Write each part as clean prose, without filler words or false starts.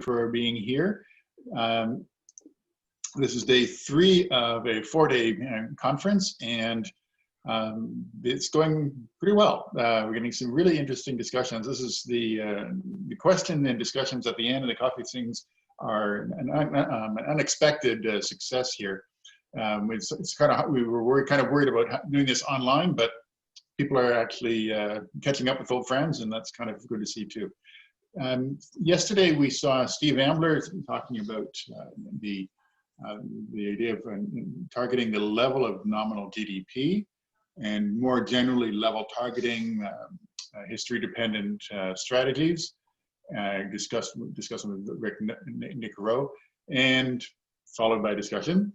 for being here. This is day 3 of a 4-day conference, and it's going pretty well. We're getting some really interesting discussions. This is the question and discussions at the end of the coffee things are an unexpected success here. It's kind of, we were kind of worried about doing this online, but people are actually catching up with old friends, and that's kind of good to see too. Yesterday we saw Steve Ambler talking about the idea of targeting the level of nominal GDP, and more generally level targeting, history-dependent strategies, discussing with Rick Nicaro, and followed by discussion.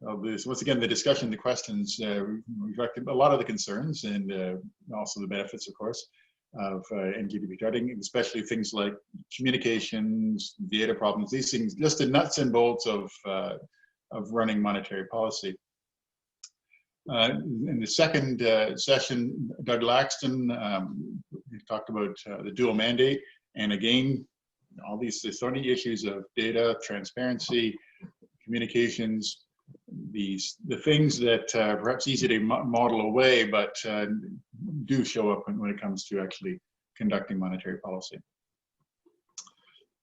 Once again, the discussion, the questions reflected a lot of the concerns and also the benefits, of course, of NGDP targeting, especially things like communications, data problems, these things, just the nuts and bolts of running monetary policy. In the second session, Doug Laxton talked about the dual mandate, and again, all these thorny issues of data, transparency, communications, the things that perhaps easy to model away, but do show up when it comes to actually conducting monetary policy.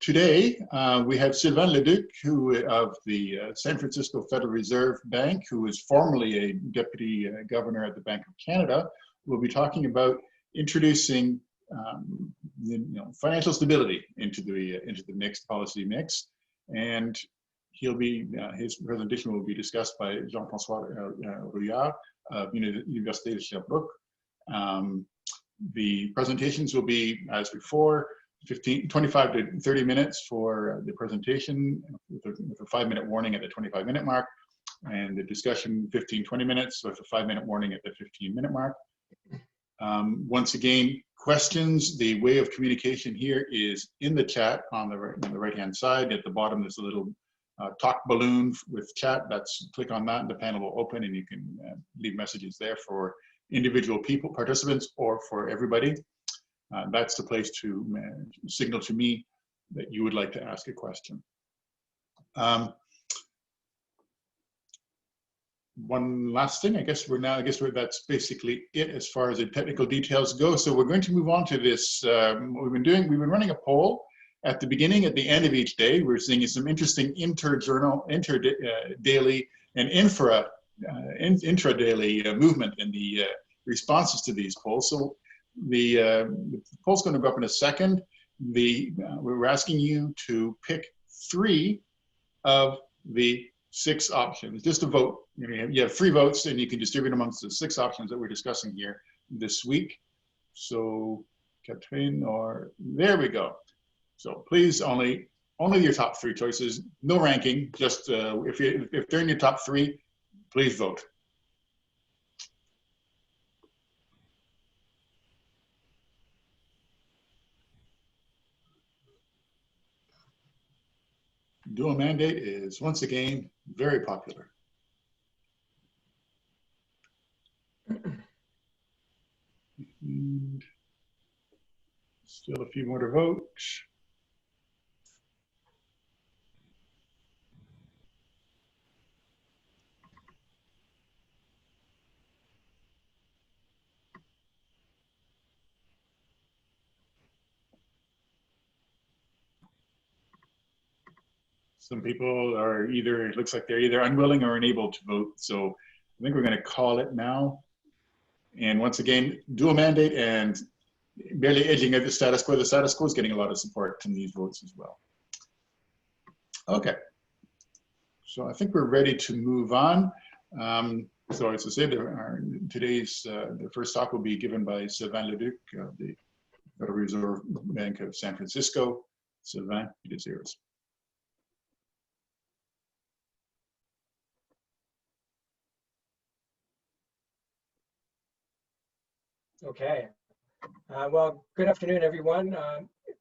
Today, we have Sylvain Leduc, who of the San Francisco Federal Reserve Bank, who was formerly a deputy governor at the Bank of Canada. We'll be talking about introducing financial stability into the mixed policy mix, and he'll be his presentation will be discussed by Jean-François Rouillard of Université de Sherbrooke. The presentations will be, as before, 25 to 30 minutes for the presentation, with a 5-minute warning at the 25-minute mark, and the discussion 15-20 minutes with a 5-minute warning at the 15-minute mark. Once again, questions, the way of communication here is in the chat on the right-hand side. At the bottom, there's a little talk balloon with chat. Click on that and the panel will open, and you can leave messages there for individual participants, or for everybody. That's the place to signal to me that you would like to ask a question. One last thing, that's basically it as far as the technical details go. So we're going to move on to this. We've been running a poll at the beginning, at the end of each day. We're seeing some interesting daily and intra-daily movement in the responses to these polls. So the poll's going to go up in a second. We're asking you to pick 3 of the 6 options, just to vote. You have 3 votes, and you can distribute amongst the 6 options that we're discussing here this week. So, Catherine, there we go. So please, only your top 3 choices. No ranking. Just if they're in your top 3, please vote. Dual mandate is once again very popular. And still a few more to vote. Some people are it looks like they're either unwilling or unable to vote. So I think we're going to call it now. And once again, dual mandate and barely edging out the status quo. The status quo is getting a lot of support in these votes as well. Okay. So I think we're ready to move on. So as I said, the first talk will be given by Sylvain Leduc of the Federal Reserve Bank of San Francisco. Sylvain, it is yours. Okay. Well, good afternoon, everyone.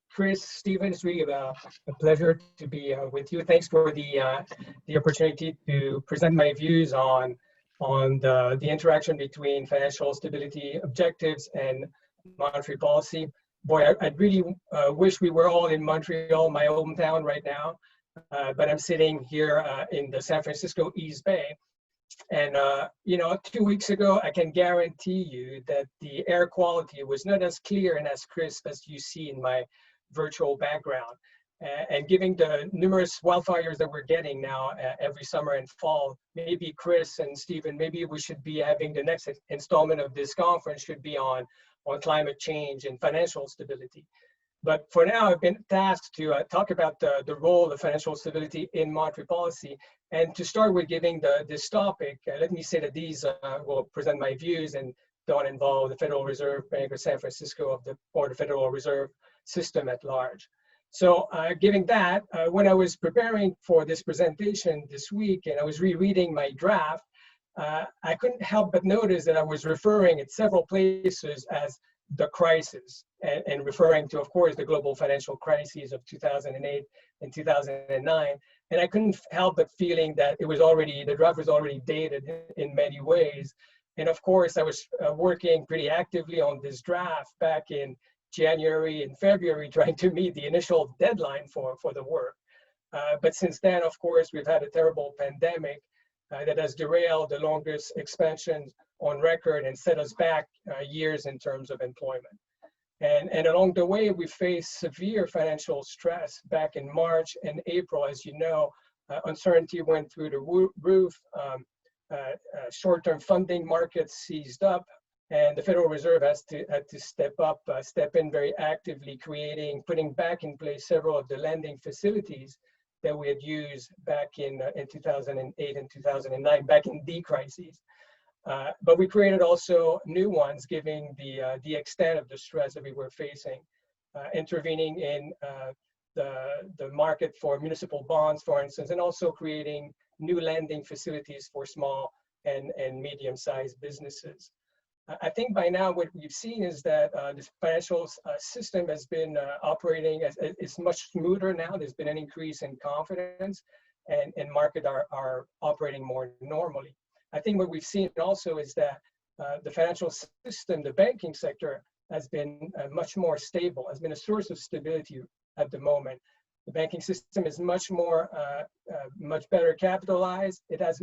Chris, Stephen, it's really a pleasure to be with you. Thanks for the opportunity to present my views on the interaction between financial stability objectives and monetary policy. boy, I'd really wish we were all in Montreal, my hometown right now, but I'm sitting here in the San Francisco East Bay. And, 2 weeks ago, I can guarantee you that the air quality was not as clear and as crisp as you see in my virtual background. And given the numerous wildfires that we're getting now every summer and fall, maybe Chris and Stephen, maybe we should be having the next installment of this conference should be on climate change and financial stability. But for now, I've been tasked to talk about the role of financial stability in monetary policy. And to start with giving this topic, let me say that these will present my views and don't involve the Federal Reserve Bank of San Francisco or the Federal Reserve System at large. So given that, when I was preparing for this presentation this week and I was rereading my draft, I couldn't help but notice that I was referring at several places as the crisis, and referring to, of course, the global financial crises of 2008 and 2009. And I couldn't help but feeling that the draft was already dated in many ways. And of course, I was working pretty actively on this draft back in January and February, trying to meet the initial deadline for the work. But since then, of course, we've had a terrible pandemic that has derailed the longest expansion on record and set us back years in terms of employment. And along the way, we faced severe financial stress back in March and April. As you know, uncertainty went through the roof, short-term funding markets seized up, and the Federal Reserve had to step in very actively, putting back in place several of the lending facilities that we had used back in 2008 and 2009, back in the crises. But we created also new ones, given the extent of the stress that we were facing, intervening in the market for municipal bonds, for instance, and also creating new lending facilities for small and medium-sized businesses. I think by now what we've seen is that this financial system has been operating, it's much smoother now. There's been an increase in confidence, and markets are operating more normally. I think what we've seen also is that the financial system, the banking sector, has been much more stable, has been a source of stability at the moment. The banking system is much better capitalized. It has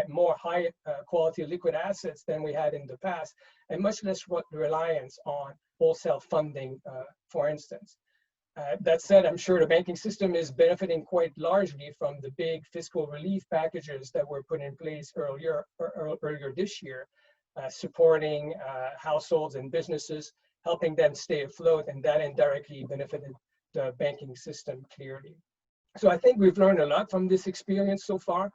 more high quality liquid assets than we had in the past, and much less reliance on wholesale funding, for instance. That said, I'm sure the banking system is benefiting quite largely from the big fiscal relief packages that were put in place earlier this year, supporting households and businesses, helping them stay afloat, and that indirectly benefited the banking system clearly. So I think we've learned a lot from this experience so far.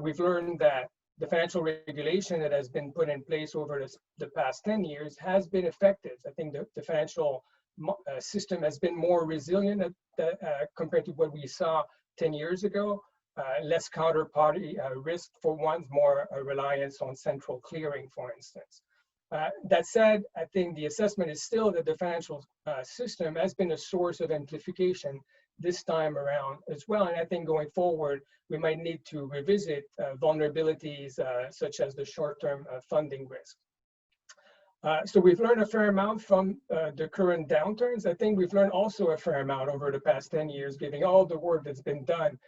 We've learned that the financial regulation that has been put in place over the past 10 years has been effective. I think the financial system has been more resilient compared to what we saw 10 years ago, less counterparty risk for one, more reliance on central clearing, for instance. That said, I think the assessment is still that the financial system has been a source of amplification this time around as well. And I think going forward, we might need to revisit vulnerabilities such as the short-term funding risk. So we've learned a fair amount from the current downturns. I think we've learned also a fair amount over the past 10 years, given all the work that's been done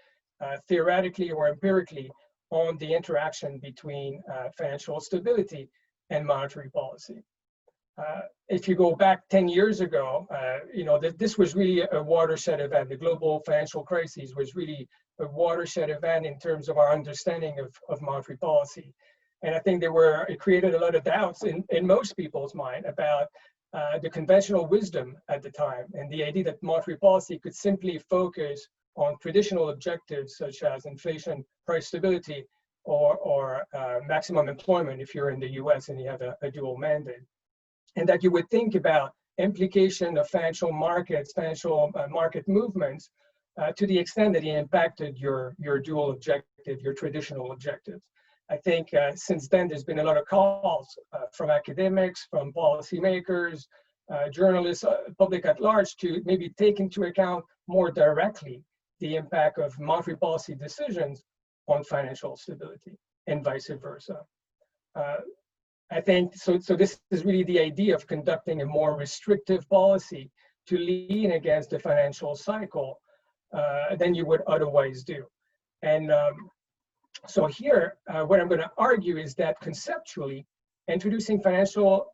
theoretically or empirically on the interaction between financial stability and monetary policy. If you go back 10 years ago, this was really a watershed event. The global financial crisis was really a watershed event in terms of our understanding of monetary policy. And I think it created a lot of doubts in most people's mind about the conventional wisdom at the time, and the idea that monetary policy could simply focus on traditional objectives such as inflation, price stability, or maximum employment if you're in the US and you have a dual mandate. And that you would think about implication of financial markets, financial market movements to the extent that it impacted your dual objective, your traditional objectives. I think since then, there's been a lot of calls from academics, from policymakers, journalists, public at large, to maybe take into account more directly the impact of monetary policy decisions on financial stability and vice versa. I think so. So this is really the idea of conducting a more restrictive policy to lean against the financial cycle than you would otherwise do. And so here, what I'm going to argue is that conceptually, introducing financial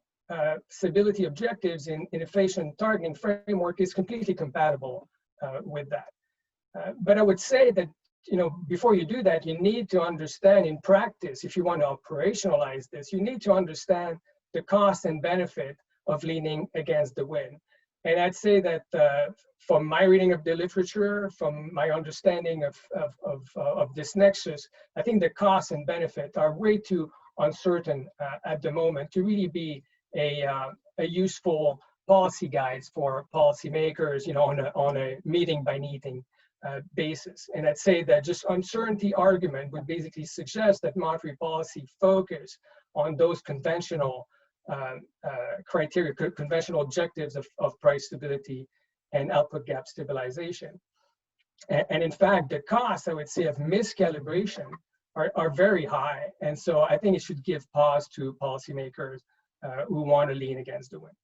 stability objectives in efficient targeting framework is completely compatible with that. But I would say that, before you do that, you need to understand in practice, if you want to operationalize this, you need to understand the cost and benefit of leaning against the wind. And I'd say that from my reading of the literature, from my understanding of this nexus, I think the costs and benefit are way too uncertain at the moment to really be a useful policy guides for policymakers, on a meeting by meeting basis. And I'd say that just uncertainty argument would basically suggest that monetary policy focus on those conventional criteria, conventional objectives of price stability and output gap stabilization. And in fact, the costs, I would say, of miscalibration are very high. And so I think it should give pause to policymakers who want to lean against the wind.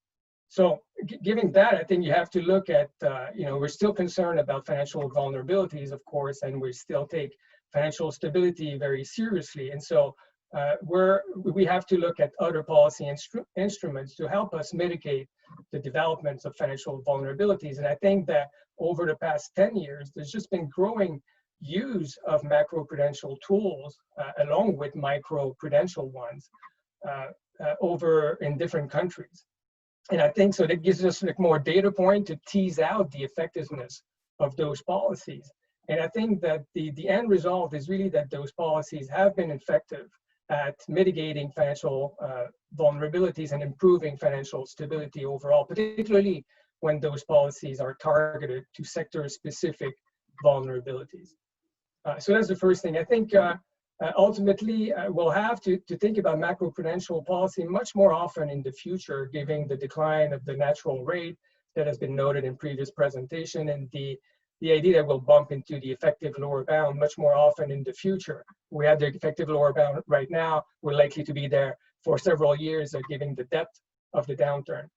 So given that, I think you have to look at, we're still concerned about financial vulnerabilities, of course, and we still take financial stability very seriously. And so we have to look at other policy instruments to help us mitigate the developments of financial vulnerabilities. And I think that over the past 10 years, there's just been growing use of macroprudential tools along with microprudential ones over in different countries. And I think so that gives us more data point to tease out the effectiveness of those policies. And I think that the end result is really that those policies have been effective at mitigating financial vulnerabilities and improving financial stability overall, particularly when those policies are targeted to sector-specific vulnerabilities. So that's the first thing. I think ultimately, we'll have to think about macroprudential policy much more often in the future, given the decline of the natural rate that has been noted in previous presentation, and the idea that we'll bump into the effective lower bound much more often in the future. We have the effective lower bound right now. We're likely to be there for several years, given the depth of the downturn.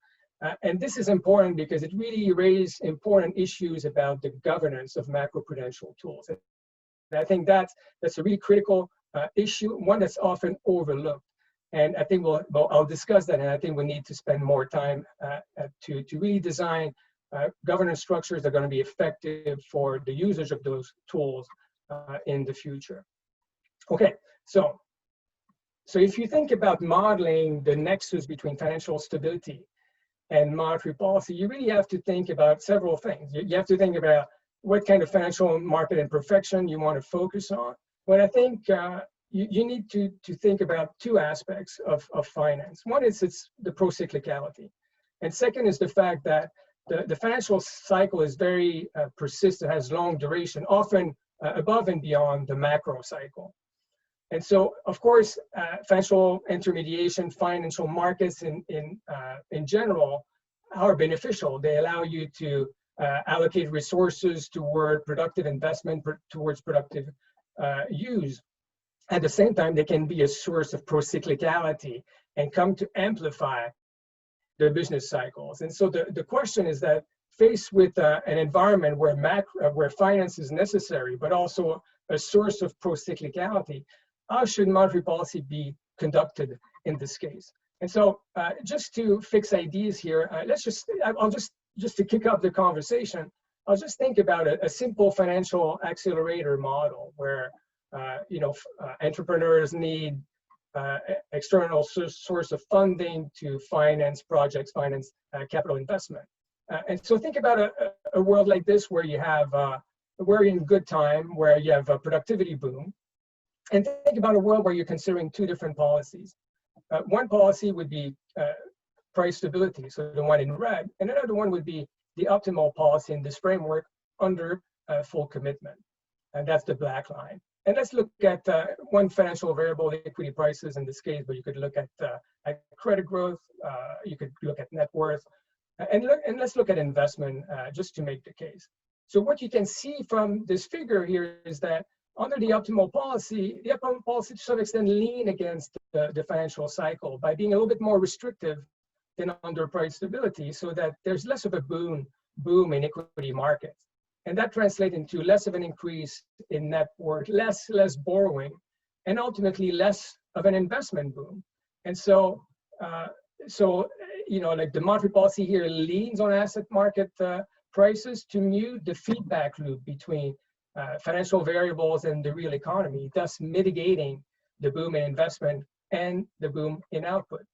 And this is important because it really raises important issues about the governance of macroprudential tools. And I think that's a really critical issue, one that's often overlooked. And I think I'll discuss that, and I think we need to spend more time to really design governance structures that are going to be effective for the usage of those tools in the future. Okay, so if you think about modeling the nexus between financial stability and monetary policy, you really have to think about several things. You have to think about what kind of financial market imperfection you want to focus on. But I think you need to think about two aspects of finance. One is it's the procyclicality. And second is the fact that the financial cycle is very persistent, has long duration, often above and beyond the macro cycle. And so, of course, financial intermediation, financial markets in general are beneficial. They allow you to allocate resources toward productive investment, towards productive use. At the same time, they can be a source of procyclicality and come to amplify the business cycles. And so the question is that faced with an environment where finance is necessary, but also a source of procyclicality, how should monetary policy be conducted in this case? And so just to fix ideas here, just to kick off the conversation, I'll just think about a simple financial accelerator model where entrepreneurs need external source of funding to finance projects, finance capital investment. And so think about a world like this where you have we're in good time, where you have a productivity boom. And think about a world where you're considering two different policies. One policy would be price stability, so the one in red, and another one would be the optimal policy in this framework under full commitment, and that's the black line. And let's look at one financial variable, equity prices in this case, but you could look at credit growth, you could look at net worth, and let's look at investment just to make the case. So what you can see from this figure here is that under the optimal policy to some extent lean against the financial cycle by being a little bit more restrictive than under price stability, so that there's less of a boom in equity markets. And that translates into less of an increase in net worth, less borrowing, and ultimately less of an investment boom. And so, like the monetary policy here leans on asset market prices to mute the feedback loop between financial variables and the real economy, thus mitigating the boom in investment and the boom in output.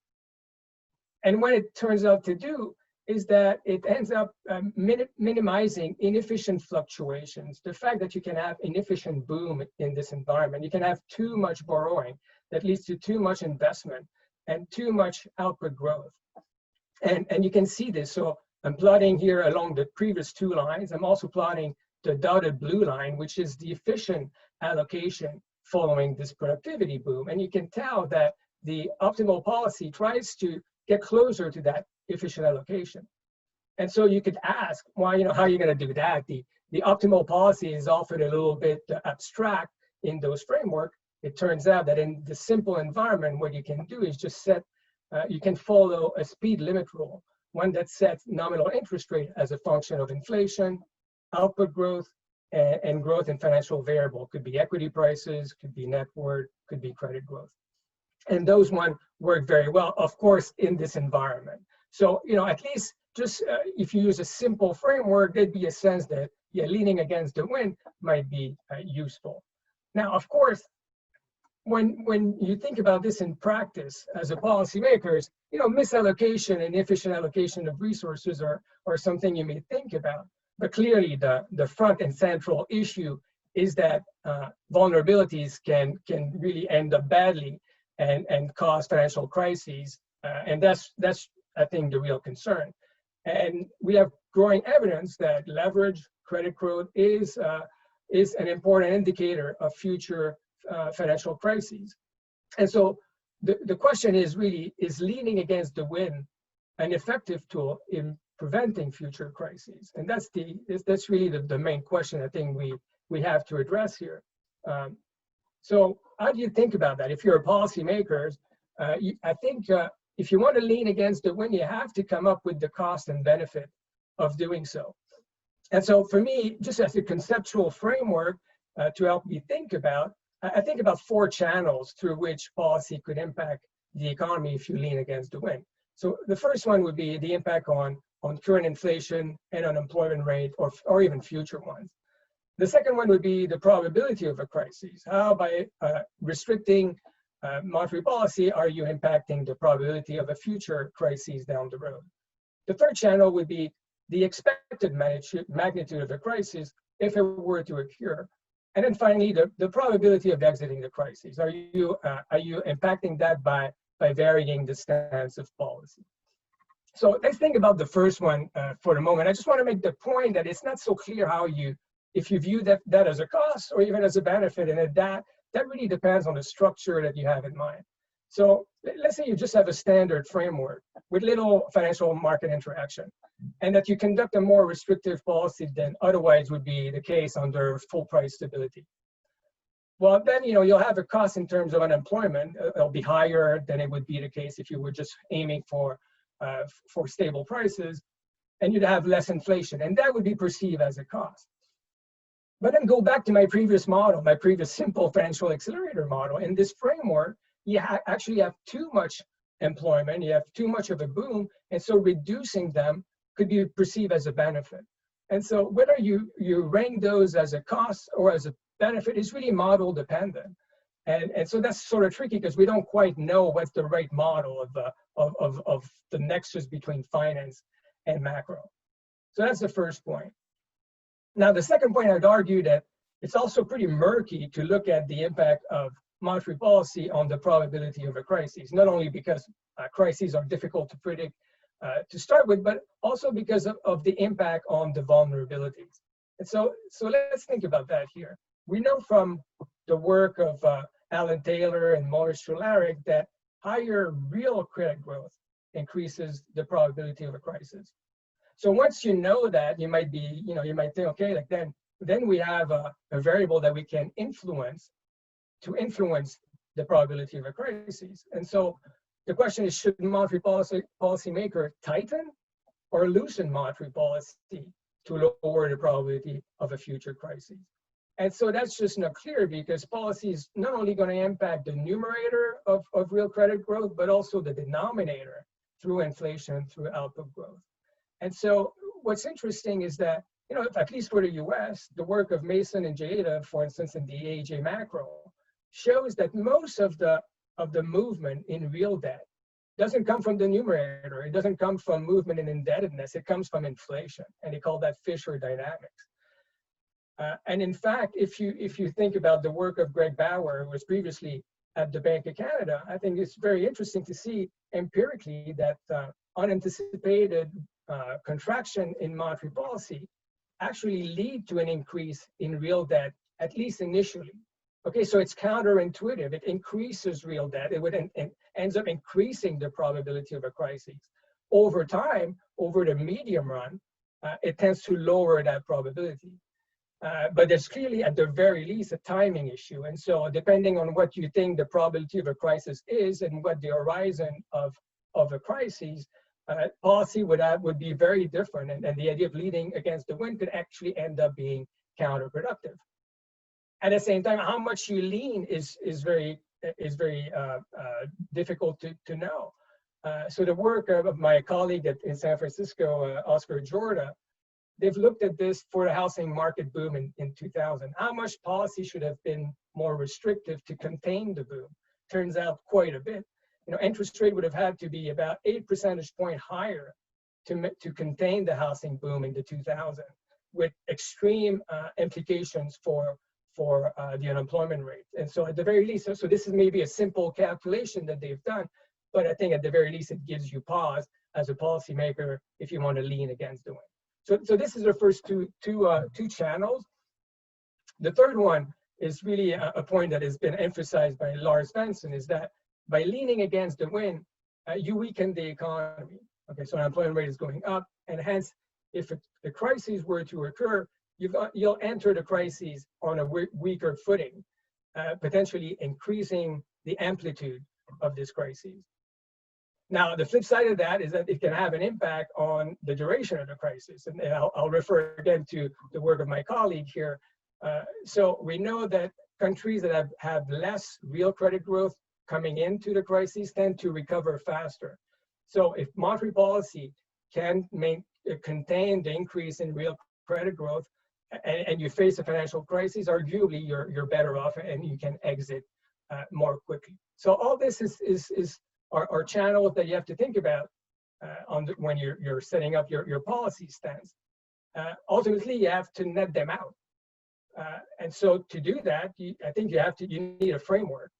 And what it turns out to do is that it ends up minimizing inefficient fluctuations. The fact that you can have inefficient boom in this environment, you can have too much borrowing that leads to too much investment and too much output growth. And you can see this. So I'm plotting here along the previous two lines. I'm also plotting the dotted blue line, which is the efficient allocation following this productivity boom. And you can tell that the optimal policy tries to get closer to that efficient allocation. And so you could ask, why, how are you going to do that? The optimal policy is often a little bit abstract in those framework. It turns out that in the simple environment, what you can do is just you can follow a speed limit rule, one that sets nominal interest rate as a function of inflation, output growth, and growth in financial variable. Could be equity prices, could be net worth, could be credit growth. And those one work very well, of course, in this environment. So, at least just if you use a simple framework, there'd be a sense that, leaning against the wind might be useful. Now, of course, when you think about this in practice as a policymakers, misallocation and inefficient allocation of resources are something you may think about. But clearly, the front and central issue is that vulnerabilities can really end up badly and cause financial crises, and that's I think the real concern. And we have growing evidence that leverage credit growth is an important indicator of future financial crises. And so the question is really, is leaning against the wind an effective tool in preventing future crises? And that's really the main question I think we have to address here. So how do you think about that? If you're a policymaker, I think if you want to lean against the wind, you have to come up with the cost and benefit of doing so. And so for me, just as a conceptual framework to help me think about, I think about 4 channels through which policy could impact the economy if you lean against the wind. So the first one would be the impact on current inflation and unemployment rate, or even future ones. The second one would be the probability of a crisis. How, by restricting monetary policy, are you impacting the probability of a future crisis down the road? The third channel would be the expected magnitude of a crisis if it were to occur. And then finally, the probability of exiting the crisis. Are you impacting that by varying the stance of policy? So let's think about the first one for the moment. I just want to make the point that it's not so clear if you view that as a cost or even as a benefit, and that really depends on the structure that you have in mind. So let's say you just have a standard framework with little financial market interaction, and that you conduct a more restrictive policy than otherwise would be the case under full price stability. Well, then you'll have a cost in terms of unemployment. It'll be higher than it would be the case if you were just aiming for stable prices, and you'd have less inflation, and that would be perceived as a cost. But then go back to my previous model, my previous simple financial accelerator model. In this framework, you actually have too much employment, you have too much of a boom, and so reducing them could be perceived as a benefit. And so whether you rank those as a cost or as a benefit is really model dependent. And so that's sort of tricky because we don't quite know what's the right model of the nexus between finance and macro. So that's the first point. Now, the second point, I'd argue that it's also pretty murky to look at the impact of monetary policy on the probability of a crisis, not only because crises are difficult to predict to start with, but also because of the impact on the vulnerabilities. And so let's think about that here. We know from the work of Alan Taylor and Maurice Schularic that higher real credit growth increases the probability of a crisis. So once you know that, you might think, okay, then we have a variable that we can influence to influence the probability of a crisis. And so the question is, should monetary policymaker tighten or loosen monetary policy to lower the probability of a future crisis? And so that's just not clear, because policy is not only going to impact the numerator of real credit growth, but also the denominator through inflation, through output growth. And so what's interesting is that, you know, at least for the US, the work of Mason and Jada, for instance, in the AJ macro, shows that most of the movement in real debt doesn't come from the numerator. It doesn't come from movement in indebtedness. It comes from inflation, and they call that Fisher dynamics. And in fact, if you think about the work of Greg Bauer, who was previously at the Bank of Canada, I think it's very interesting to see empirically that unanticipated contraction in monetary policy actually lead to an increase in real debt, at least initially. Okay, so it's counterintuitive. It increases real debt. It would ends up increasing the probability of a crisis. Over time, over the medium run, it tends to lower that probability. But there's clearly, at the very least, a timing issue. And so depending on what you think the probability of a crisis is and what the horizon of a crisis, policy would be very different. And the idea of leaning against the wind could actually end up being counterproductive. At the same time, how much you lean is very difficult to know. So the work of my colleague in San Francisco, Oscar Jorda, they've looked at this for the housing market boom in 2000. How much policy should have been more restrictive to contain the boom? Turns out quite a bit. You know, interest rate would have had to be about 8 percentage points higher to contain the housing boom in the 2000s, with extreme implications for the unemployment rate. And so at the very least, so this is maybe a simple calculation that they've done, but I think at the very least it gives you pause as a policymaker if you want to lean against the wind. So this is the first two channels. The third one is really a point that has been emphasized by Lars Svensson, is that by leaning against the wind, you weaken the economy. Okay, so unemployment rate is going up, and hence, if the crises were to occur, you'll enter the crises on a weaker footing, potentially increasing the amplitude of this crisis. Now, the flip side of that is that it can have an impact on the duration of the crisis. And I'll refer again to the work of my colleague here. So we know that countries that have less real credit growth coming into the crisis tend to recover faster. So if monetary policy can contain the increase in real credit growth, and you face a financial crisis, arguably you're better off and you can exit more quickly. So all this are channels that you have to think about when you're setting up your policy stance. Ultimately, you have to net them out. And so to do that, I think you need a framework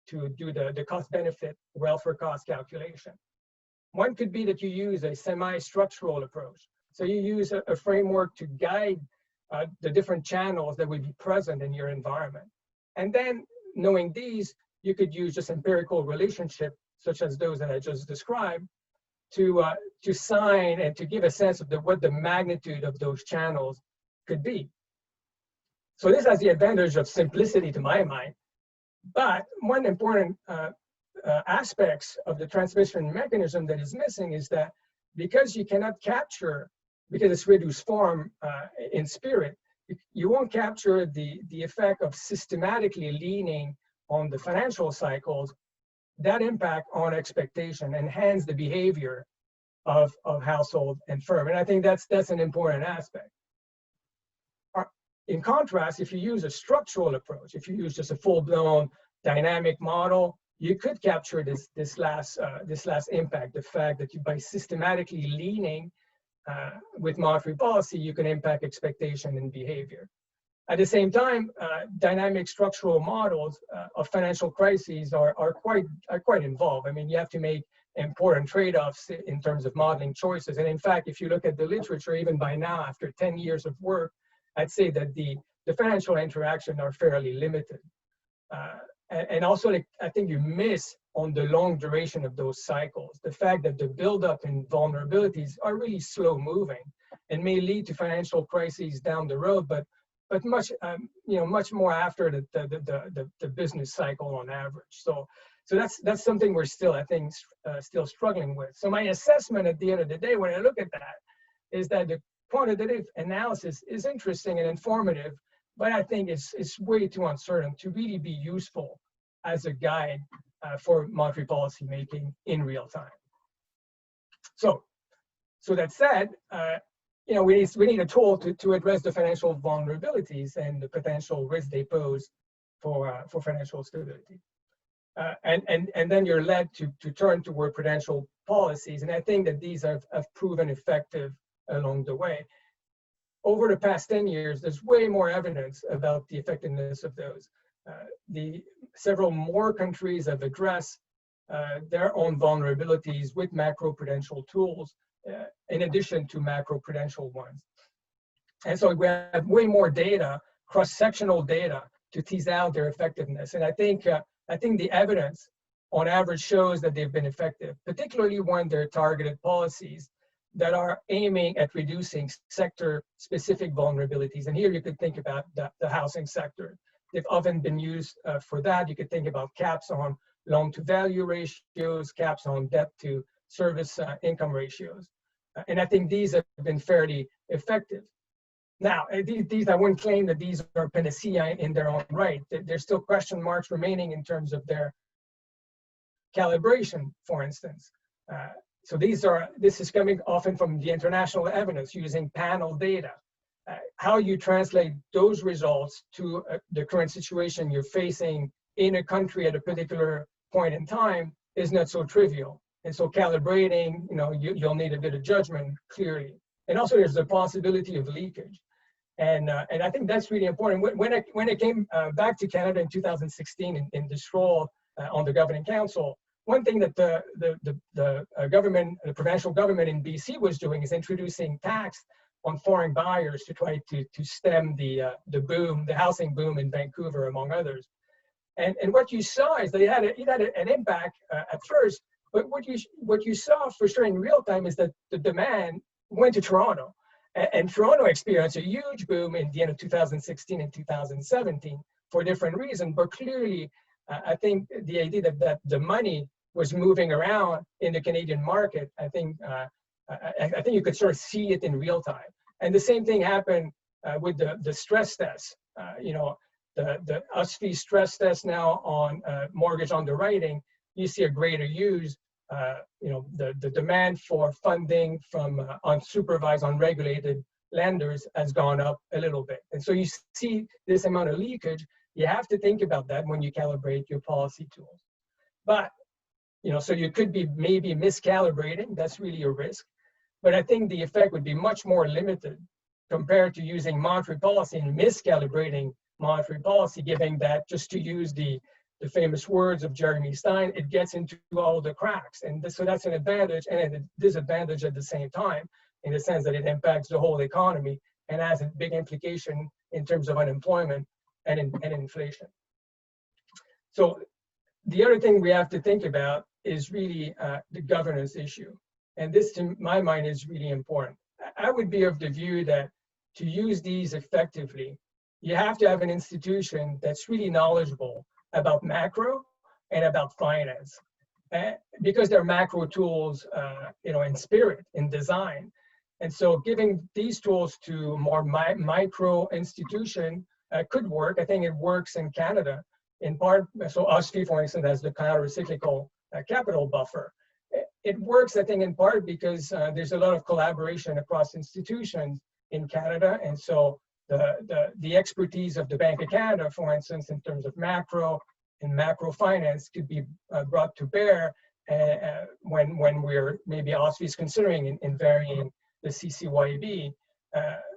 to do the cost-benefit welfare cost calculation. One could be that you use a semi-structural approach. So you use a framework to guide the different channels that would be present in your environment. And then, knowing these, you could use just empirical relationship, such as those that I just described, to sign and to give a sense of what the magnitude of those channels could be. So this has the advantage of simplicity to my mind. But one important aspects of the transmission mechanism that is missing is that because you cannot capture, because it's reduced form in spirit, you won't capture the effect of systematically leaning on the financial cycles, that impact on expectation and hence the behavior of household and firm. And I think that's an important aspect. In contrast, if you use a structural approach, if you use just a full-blown dynamic model, you could capture this last impact, the fact that by systematically leaning with monetary policy, you can impact expectation and behavior. At the same time, dynamic structural models of financial crises are quite involved. I mean, you have to make important trade-offs in terms of modeling choices. And in fact, if you look at the literature, even by now, after 10 years of work, I'd say that the financial interactions are fairly limited. And also, I think you miss on the long duration of those cycles, the fact that the buildup in vulnerabilities are really slow moving and may lead to financial crises down the road, but but much, much more after the business cycle on average. So that's something we're still, I think, still struggling with. So my assessment at the end of the day, when I look at that, is that the quantitative analysis is interesting and informative, but I think it's way too uncertain to really be useful as a guide for monetary policy making in real time. So that said, we need a tool to address the financial vulnerabilities and the potential risks they pose for financial stability. And then you're led to turn toward prudential policies, and I think that these have proven effective along the way. Over the past 10 years, there's way more evidence about the effectiveness of those. Several more countries have addressed their own vulnerabilities with macroprudential tools, in addition to macroprudential ones. And so we have way more data, cross-sectional data, to tease out their effectiveness. And I think the evidence on average shows that they've been effective, particularly when they're targeted policies that are aiming at reducing sector-specific vulnerabilities. And here you could think about the housing sector. They've often been used for that. You could think about caps on loan-to-value ratios, caps on debt-to-service income ratios. And I think these have been fairly effective. Now, these I wouldn't claim that these are panacea in their own right. There's still question marks remaining in terms of their calibration, for instance. So this is coming often from the international evidence using panel data. How you translate those results to the current situation you're facing in a country at a particular point in time is not so trivial. And so calibrating, you'll need a bit of judgment, clearly. And also there's the possibility of leakage. And I think that's really important. When I came back to Canada in 2016 in this role on the Governing Council, one thing that the provincial government in BC was doing is introducing tax on foreign buyers to try to stem the boom, the housing boom in Vancouver, among others. And what you saw is that it had an impact at first, but what you saw for sure in real time is that the demand went to Toronto. And Toronto experienced a huge boom in the end of 2016 and 2017 for different reasons, but clearly, I think the idea that the money was moving around in the Canadian market, I think you could sort of see it in real time. And the same thing happened with the stress tests. The USFI stress test now on mortgage underwriting, you see a greater use. The demand for funding from unsupervised, unregulated lenders has gone up a little bit. And so you see this amount of leakage. You have to think about that when you calibrate your policy tools. But, so you could be maybe miscalibrating. That's really a risk. But I think the effect would be much more limited compared to using monetary policy and miscalibrating monetary policy, given that, just to use the famous words of Jeremy Stein, it gets into all the cracks. And so that's an advantage and a disadvantage at the same time, in the sense that it impacts the whole economy and has a big implication in terms of unemployment and inflation. So the other thing we have to think about is really the governance issue. And this, to my mind, is really important. I would be of the view that to use these effectively, you have to have an institution that's really knowledgeable about macro and about finance, because they're macro tools, in spirit, in design. And so giving these tools to more micro institution could work. I think it works in Canada in part. So USFI, for instance, has the countercyclical capital buffer. It works, I think, in part because there's a lot of collaboration across institutions in Canada. And so the expertise of the Bank of Canada, for instance, in terms of macro and macro finance could be brought to bear when we're maybe OSFI is considering in varying the CCYB.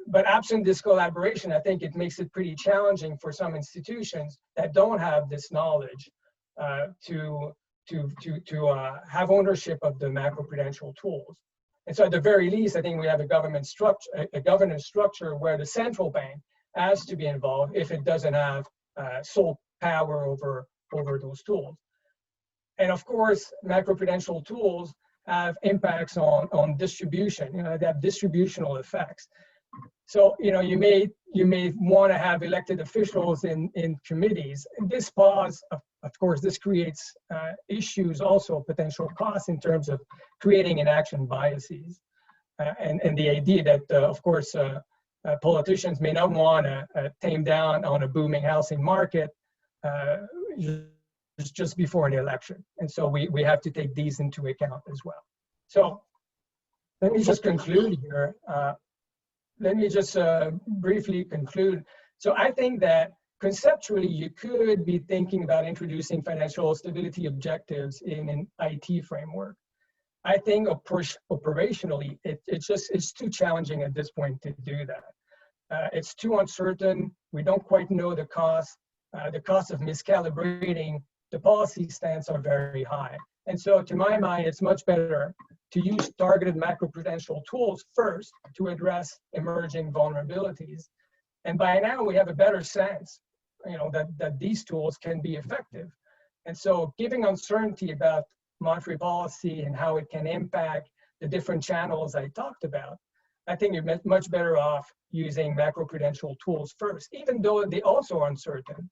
But absent this collaboration, I think it makes it pretty challenging for some institutions that don't have this knowledge to have ownership of the macroprudential tools. And so at the very least, I think we have a governance structure where the central bank has to be involved if it doesn't have sole power over those tools. And of course, macroprudential tools have impacts on distribution. They have distributional effects. So you you may want to have elected officials in committees. And this pause, of course, this creates issues, also potential costs in terms of creating inaction biases. And the idea that, of course, politicians may not want to tame down on a booming housing market just before an election. And so we have to take these into account as well. So let me just conclude here. Let me just briefly conclude. So I think that conceptually, you could be thinking about introducing financial stability objectives in an IT framework. I think operationally, it's too challenging at this point to do that. It's too uncertain. We don't quite know the cost. The cost of miscalibrating the policy stance are very high. And so to my mind, it's much better to use targeted macroprudential tools first to address emerging vulnerabilities. And by now we have a better sense, that these tools can be effective. And so giving uncertainty about monetary policy and how it can impact the different channels I talked about, I think you're much better off using macroprudential tools first, even though they also are uncertain.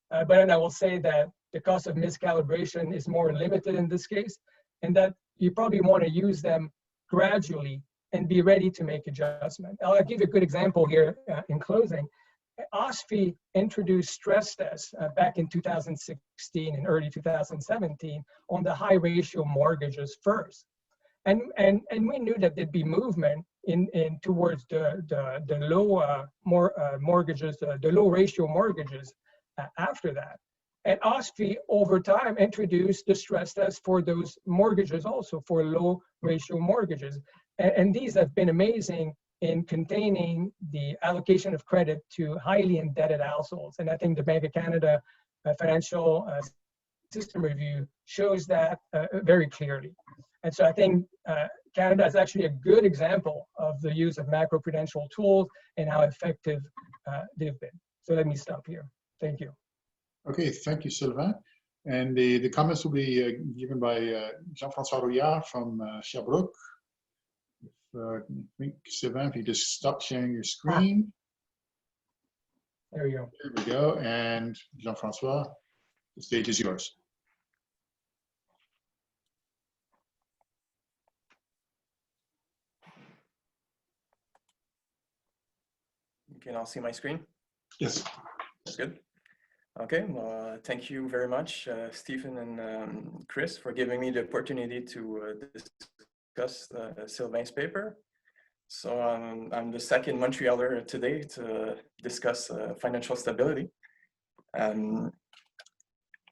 But then I will say that the cost of miscalibration is more limited in this case, and that you probably want to use them gradually and be ready to make adjustment. I'll give you a good example here in closing. OSFI introduced stress tests back in 2016 and early 2017 on the high ratio mortgages first. And we knew that there'd be movement in towards the low mortgages, the low ratio mortgages after that. And OSFI over time introduced the stress test for those mortgages also, for low ratio mortgages. And these have been amazing in containing the allocation of credit to highly indebted households. And I think the Bank of Canada Financial System Review shows that very clearly. And so I think Canada is actually a good example of the use of macroprudential tools and how effective they've been. So let me stop here. Thank you. Okay, thank you, Sylvain. And the comments will be given by Jean-François Rouillard from Sherbrooke. I think, Sylvain, if you just stop sharing your screen. There we go. There we go. And Jean-François, the stage is yours. You can all see my screen? Yes. That's good. Okay, well, thank you very much, Stephen and Chris, for giving me the opportunity to discuss Sylvain's paper. So I'm the second Montrealer today to discuss financial stability.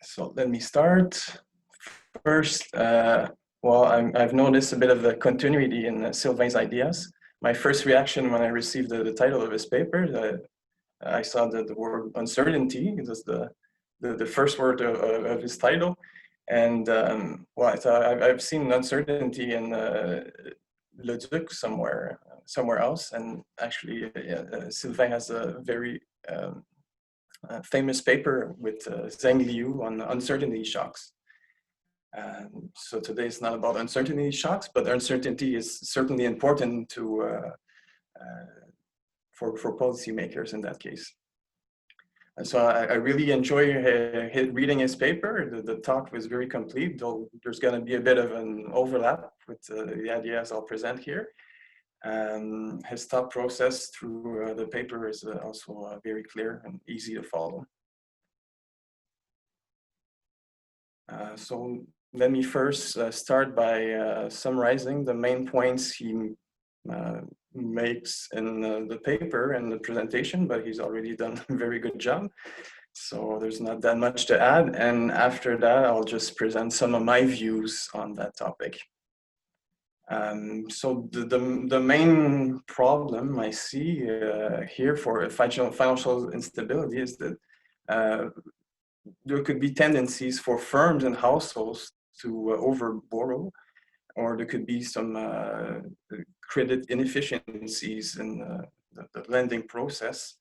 So let me start. First, well, I've noticed a bit of a continuity in Sylvain's ideas. My first reaction when I received the title of his paper, I saw the word uncertainty. It was the first word of his title. And well, I thought I've seen uncertainty in Leduc somewhere else. And actually, Sylvain has a very famous paper with Zheng Liu on uncertainty shocks. So today is not about uncertainty shocks, but uncertainty is certainly important to for policymakers in that case. And so I really enjoy reading his paper. The talk was very complete, though there's going to be a bit of an overlap with the ideas I'll present here. His thought process through the paper is also very clear and easy to follow. So let me first start by summarizing the main points he makes in the paper and the presentation, but he's already done a very good job. So there's not that much to add. And after that, I'll just present some of my views on that topic. So the main problem I see here for financial instability is that there could be tendencies for firms and households to overborrow, or there could be some credit inefficiencies in the lending process.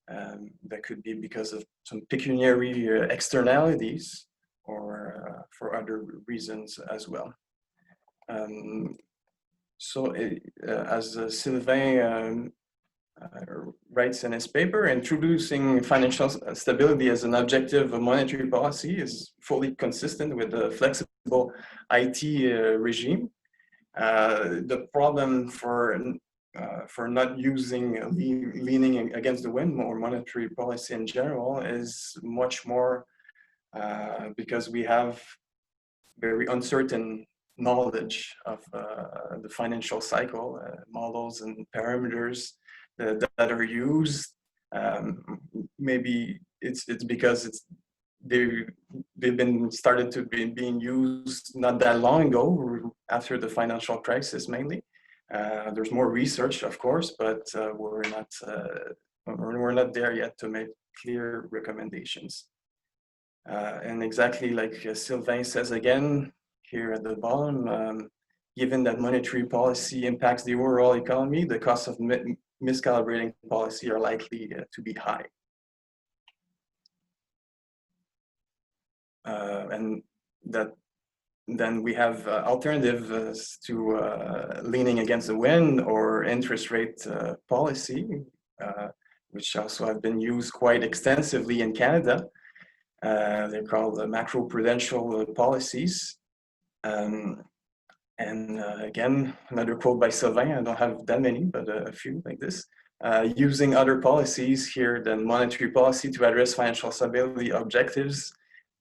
That could be because of some pecuniary externalities or for other reasons as well. So as Sylvain writes in his paper, introducing financial stability as an objective of monetary policy is fully consistent with the flexible IT regime. The problem for not using leaning against the wind or monetary policy in general is much more because we have very uncertain knowledge of the financial cycle, models and parameters that are used. Maybe it's because they've been started to be being used not that long ago, after the financial crisis mainly. There's more research, of course, but we're not there yet to make clear recommendations. And exactly like Sylvain says again here at the bottom, given that monetary policy impacts the overall economy, the costs of miscalibrating policy are likely to be high. And that then we have alternatives to leaning against the wind or interest rate policy, which also have been used quite extensively in Canada. They're called macro-prudential policies. Again, another quote by Sylvain, I don't have that many, but a few like this. Using other policies here than monetary policy to address financial stability objectives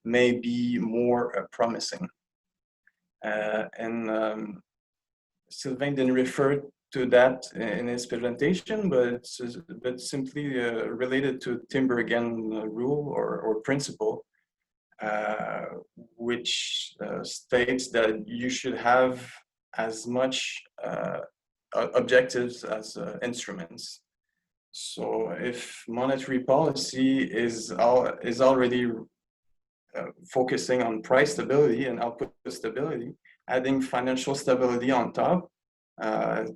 may be more promising. Sylvain didn't refer to that in his presentation, but simply related to Tinbergen rule or principle, which states that you should have as much objectives as instruments. So if monetary policy is already focusing on price stability and output stability, adding financial stability on top,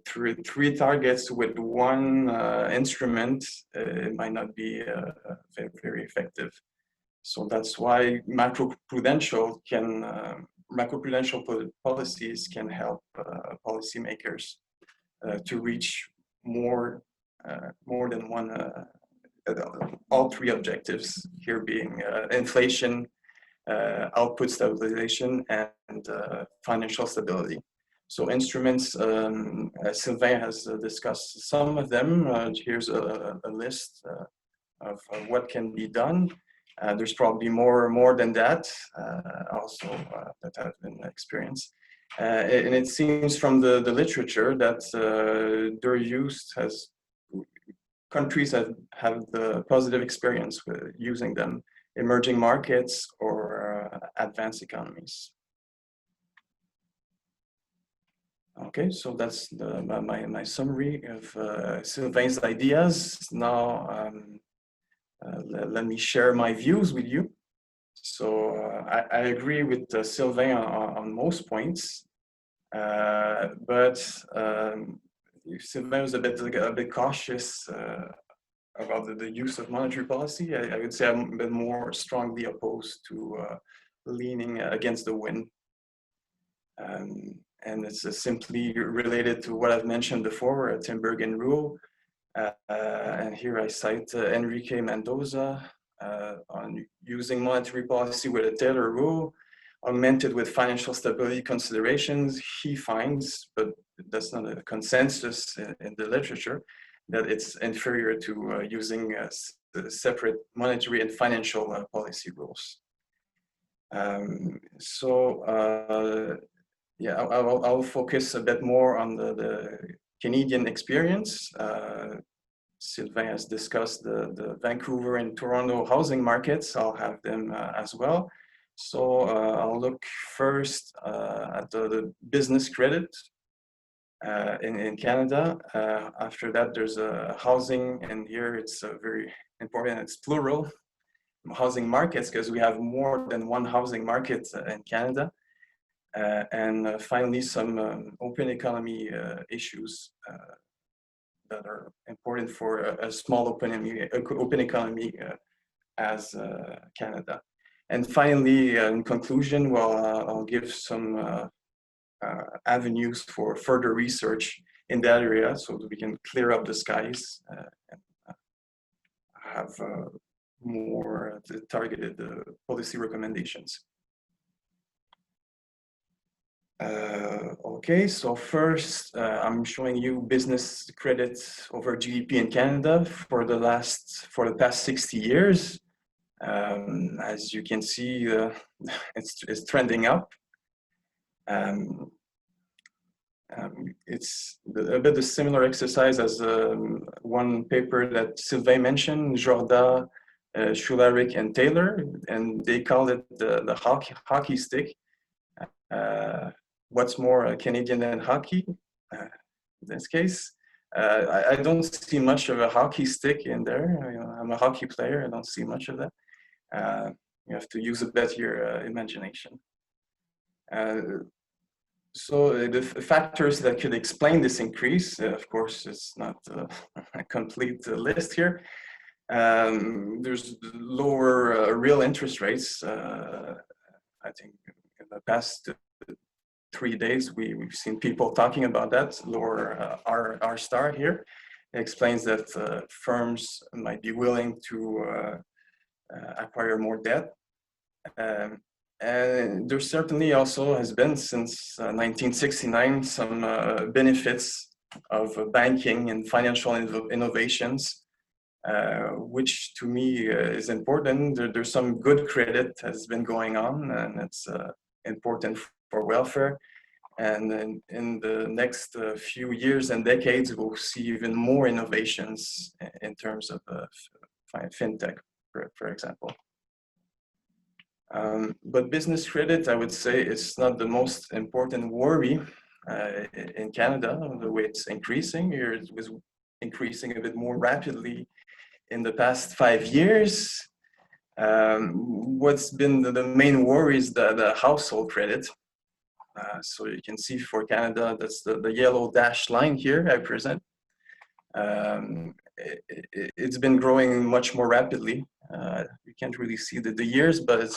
three targets with one instrument, it might not be very effective. So that's why macro-prudential policies can help policymakers to reach more than one, all three objectives here being inflation, output stabilization, and financial stability. So instruments, Sylvain has discussed some of them. Here's a list of what can be done. There's probably more than that also that have been experienced. And it seems from the literature that their use countries have the positive experience with using them, emerging markets or advanced economies. Okay, so that's my summary of Sylvain's ideas. Now, let me share my views with you. So I agree with Sylvain on most points, but Sylvain was a bit cautious about the use of monetary policy. I would say I'm a bit more strongly opposed to leaning against the wind. And it's simply related to what I've mentioned before, a Tinbergen rule. And here I cite Enrique Mendoza on using monetary policy with a Taylor rule, augmented with financial stability considerations. He finds, but that's not a consensus in the literature, that it's inferior to using separate monetary and financial policy rules. Yeah, I'll focus a bit more on the Canadian experience. Sylvain has discussed the Vancouver and Toronto housing markets. I'll have them as well. So I'll look first at the business credit in Canada. After that, there's a housing, and here it's very important, it's plural, housing markets, because we have more than one housing market in Canada. And finally, some open economy issues that are important for a small open economy as Canada. And finally, in conclusion, well, I'll give some avenues for further research in that area so that we can clear up the skies and have more targeted policy recommendations. Okay, so first I'm showing you business credit over GDP in Canada for the past 60 years. As you can see, it's trending up. It's a bit a similar exercise as one paper that Sylvain mentioned, Jordan, Schularic, and Taylor, and they call it the hockey stick. What's more Canadian than hockey in this case? I don't see much of a hockey stick in there. You know, I'm a hockey player. I don't see much of that. You have to use a bit your imagination. So the factors that could explain this increase, of course, it's not a complete list here. There's lower real interest rates. I think in the past 3 days, we've seen people talking about that. Lower R star here. It explains that firms might be willing to acquire more debt. And there certainly also has been since 1969 some benefits of banking and financial innovations, which to me is important. There's some good credit has been going on, and it's important for welfare. And in the next few years and decades, we'll see even more innovations in terms of fintech, for example. But business credit, I would say, is not the most important worry in Canada. The way it's increasing here, it was increasing a bit more rapidly in the past 5 years. What's been the main worry is the household credit. So you can see for Canada, that's the yellow dashed line here I present. It's been growing much more rapidly. You can't really see the years, but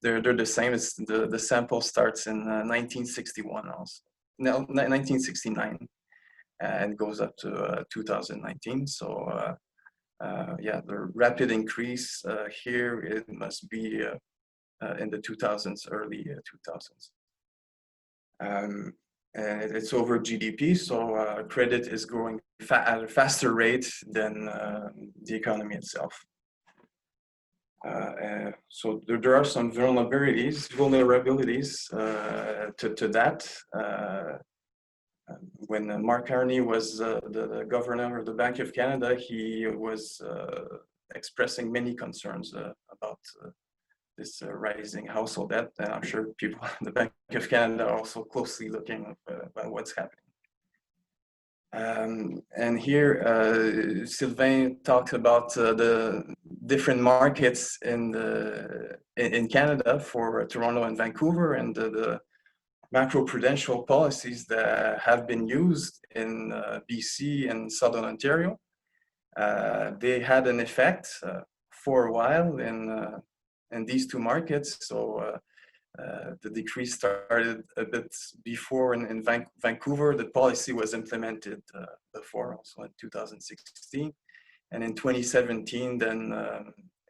they're the same. It's the sample starts in 1961 also. No, 1969 and goes up to 2019. So yeah, the rapid increase here, it must be in the 2000s, early 2000s. And it's over GDP, so credit is growing at a faster rate than the economy itself. So there are some vulnerabilities to that. When Mark Carney was the governor of the Bank of Canada, he was expressing many concerns about this rising household debt, and I'm sure people in the Bank of Canada are also closely looking at what's happening. And here, Sylvain talked about the different markets in Canada for Toronto and Vancouver, and the macro-prudential policies that have been used in BC and Southern Ontario. They had an effect for a while in these two markets. So the decrease started a bit before in Vancouver. The policy was implemented before, also in 2016. And in 2017, then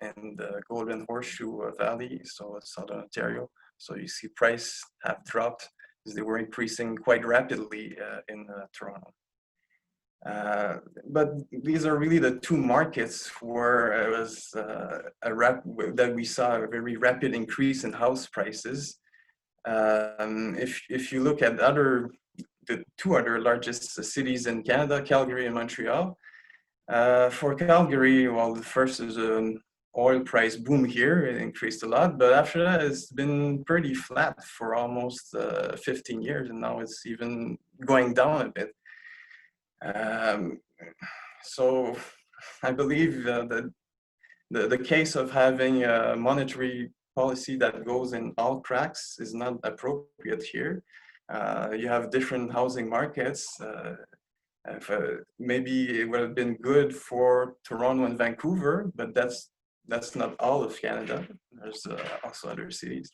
in the Golden Horseshoe Valley, so Southern Ontario. So you see price have dropped because they were increasing quite rapidly in Toronto. But these are really the two markets where it was that we saw a very rapid increase in house prices. If you look at the two other largest cities in Canada, Calgary and Montreal, for Calgary, well, the first is an oil price boom here. It increased a lot, but after that, it's been pretty flat for almost 15 years, and now it's even going down a bit. So I believe that the case of having a monetary policy that goes in all cracks is not appropriate here. You have different housing markets. Maybe it would have been good for Toronto and Vancouver, but that's not all of Canada. There's also other cities.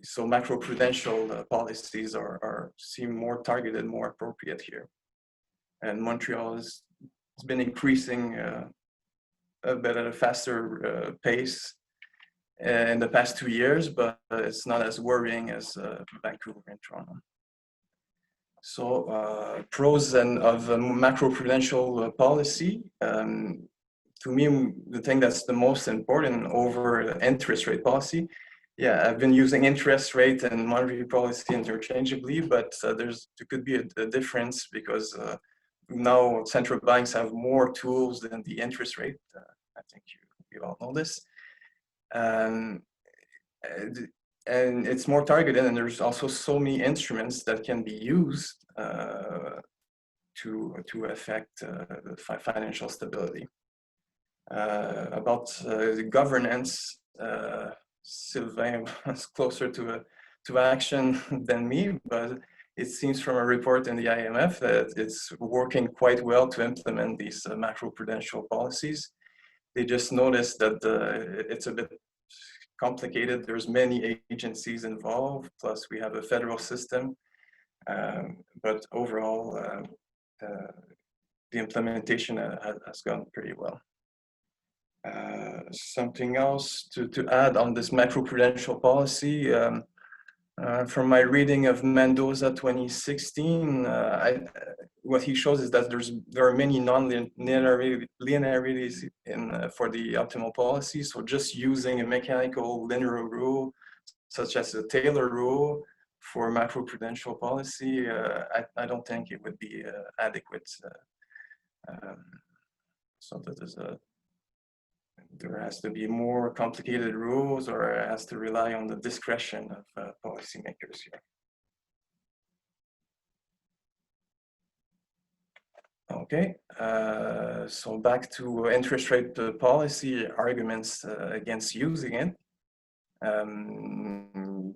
So macroprudential policies seem more targeted, more appropriate here. And Montreal has been increasing a bit at a faster pace in the past 2 years, but it's not as worrying as Vancouver and Toronto. So pros of macroprudential policy. To me, the thing that's the most important over interest rate policy. Yeah, I've been using interest rate and monetary policy interchangeably, but there could be a difference because now central banks have more tools than the interest rate. I think you all know this. And it's more targeted, and there's also so many instruments that can be used to affect the financial stability. About the governance, Sylvain was closer to action than me, but it seems from a report in the IMF that it's working quite well to implement these macroprudential policies. They just noticed that it's a bit complicated. There's many agencies involved, plus we have a federal system. But overall, the implementation has gone pretty well. Something else to add on this macroprudential policy, from my reading of Mendoza 2016, what he shows is that there are many non-linearities for the optimal policy. So just using a mechanical linear rule, such as the Taylor rule for macroprudential policy, I don't think it would be adequate. So that there has to be more complicated rules, or it has to rely on the discretion of policymakers here. Okay, so back to interest rate policy arguments against using it.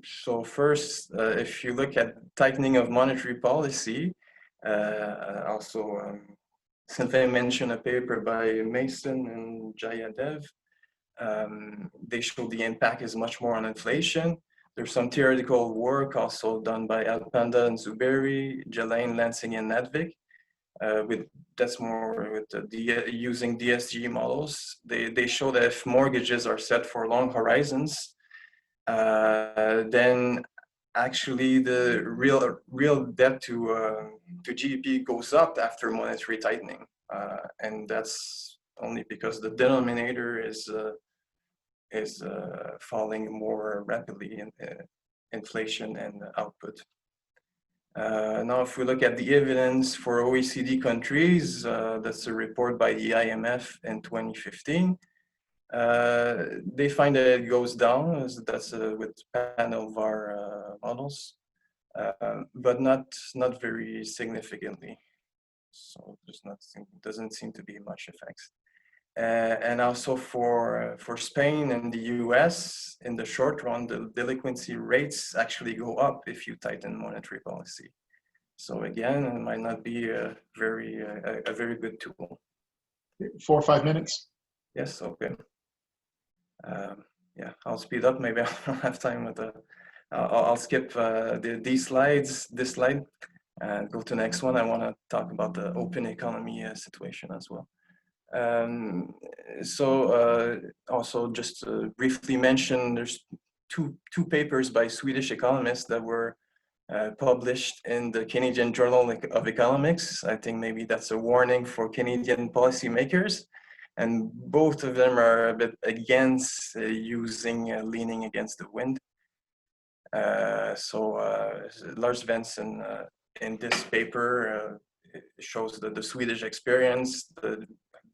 So first, if you look at tightening of monetary policy, also Sylvain mentioned a paper by Mason and Jayadev. They show the impact is much more on inflation. There's some theoretical work also done by Alpanda and Zuberi, Jelaine, Lansing, and Nedvig. That's more with using DSG models. They show that if mortgages are set for long horizons, then actually the real debt to GDP goes up after monetary tightening, and that's only because the denominator is falling more rapidly in inflation and output. Now, if we look at the evidence for OECD countries, that's a report by the IMF in 2015. They find that it goes down, that's with panel VAR models, but not very significantly. So there's doesn't seem to be much effects. And also for Spain and the US, in the short run, the delinquency rates actually go up if you tighten monetary policy. So again, it might not be a very good tool. 4 or 5 minutes. Yes, okay. Yeah, I'll speed up. Maybe I don't have time with the. I'll skip this slide, and go to the next one. I want to talk about the open economy situation as well. Also just to briefly mention, there's two papers by Swedish economists that were published in the Canadian Journal of Economics. I think maybe that's a warning for Canadian policymakers. And both of them are a bit against leaning against the wind. Lars Svensson in this paper shows that the Swedish experience, the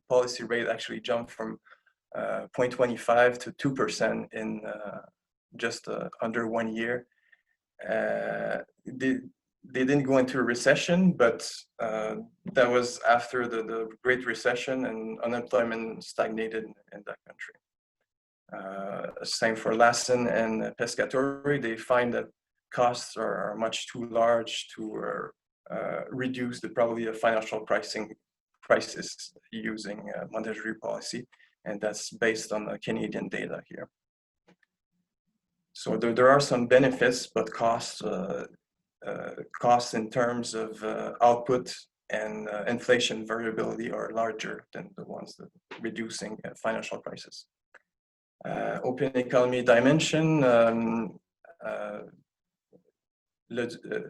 policy rate actually jumped from 0.25 to 2% in just under 1 year. They didn't go into a recession, but that was after the Great Recession, and unemployment stagnated in that country. Same for Lassen and Pescatori. They find that costs are much too large to reduce the probability of financial crisis using monetary policy, and that's based on the Canadian data here. So there are some benefits, but costs in terms of output and inflation variability are larger than the ones that reducing financial crisis. Open economy dimension.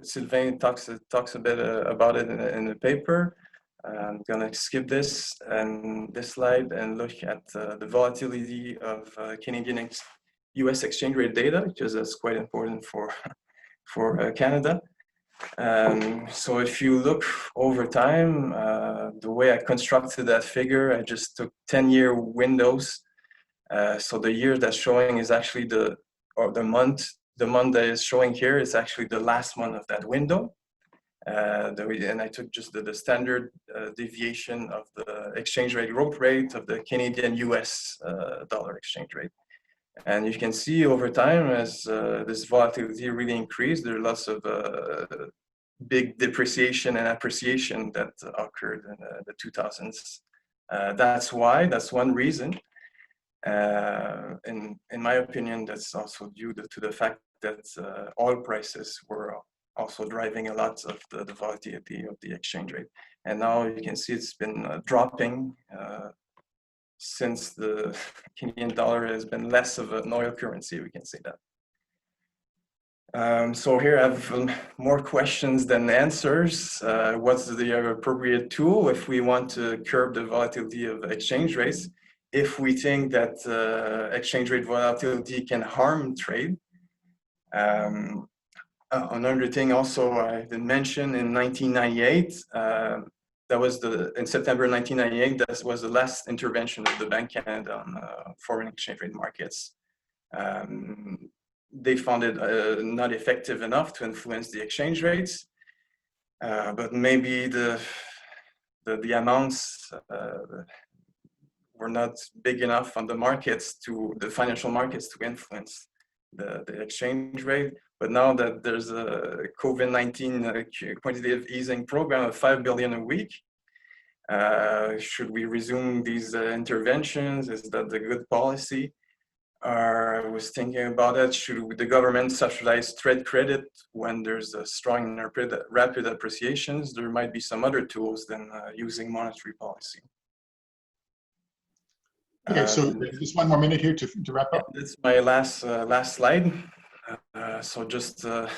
Sylvain talks a bit about it in the paper. I'm gonna skip this slide and look at the volatility of Canadian US exchange rate data, because that's quite important for Canada. So if you look over time, the way I constructed that figure, I just took 10-year windows. So the year that's showing is actually the month that is showing here is actually the last month of that window. And I took just the standard deviation of the exchange rate growth rate of the Canadian US dollar exchange rate. And you can see over time, as this volatility really increased, there are lots of big depreciation and appreciation that occurred in the 2000s. That's one reason. In my opinion, that's also due to the fact that oil prices were also driving a lot of the volatility of the exchange rate. And now you can see it's been dropping since the Canadian dollar has been less of an oil currency, we can say that. So here I have more questions than answers. What's the appropriate tool if we want to curb the volatility of exchange rates? If we think that exchange rate volatility can harm trade. Another thing also I didn't mention, in 1998, that was in September 1998, that was the last intervention of the Bank Canada on foreign exchange rate markets. They found it not effective enough to influence the exchange rates, but maybe the amounts were not big enough on the financial markets to influence the exchange rate. But now that there's a COVID-19 quantitative easing program of 5 billion a week, should we resume these interventions? Is that the good policy? I was thinking about it. Should the government subsidize trade credit when there's a strong and rapid appreciations? There might be some other tools than using monetary policy. Okay, so just one more minute here to wrap up. This is my last slide. So just a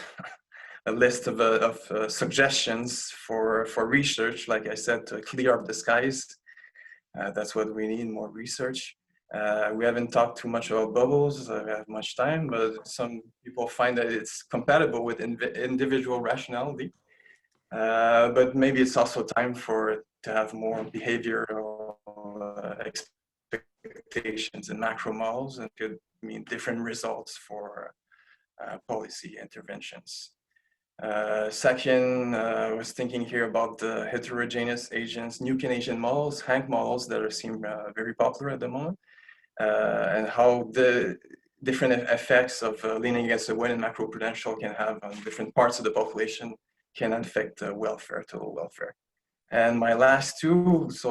list of suggestions for research, like I said, to clear up the skies. That's what we need, more research. We haven't talked too much about bubbles. We have much time, but some people find that it's compatible with individual rationality. But maybe it's also time to have more behavioral expectations in macro models, and could mean different results for policy interventions. Second, I was thinking here about the heterogeneous agents, new Keynesian models, Hank models that seem very popular at the moment, and how the different effects of leaning against the wind and macroprudential can have on different parts of the population can affect welfare, total welfare. And my last two, so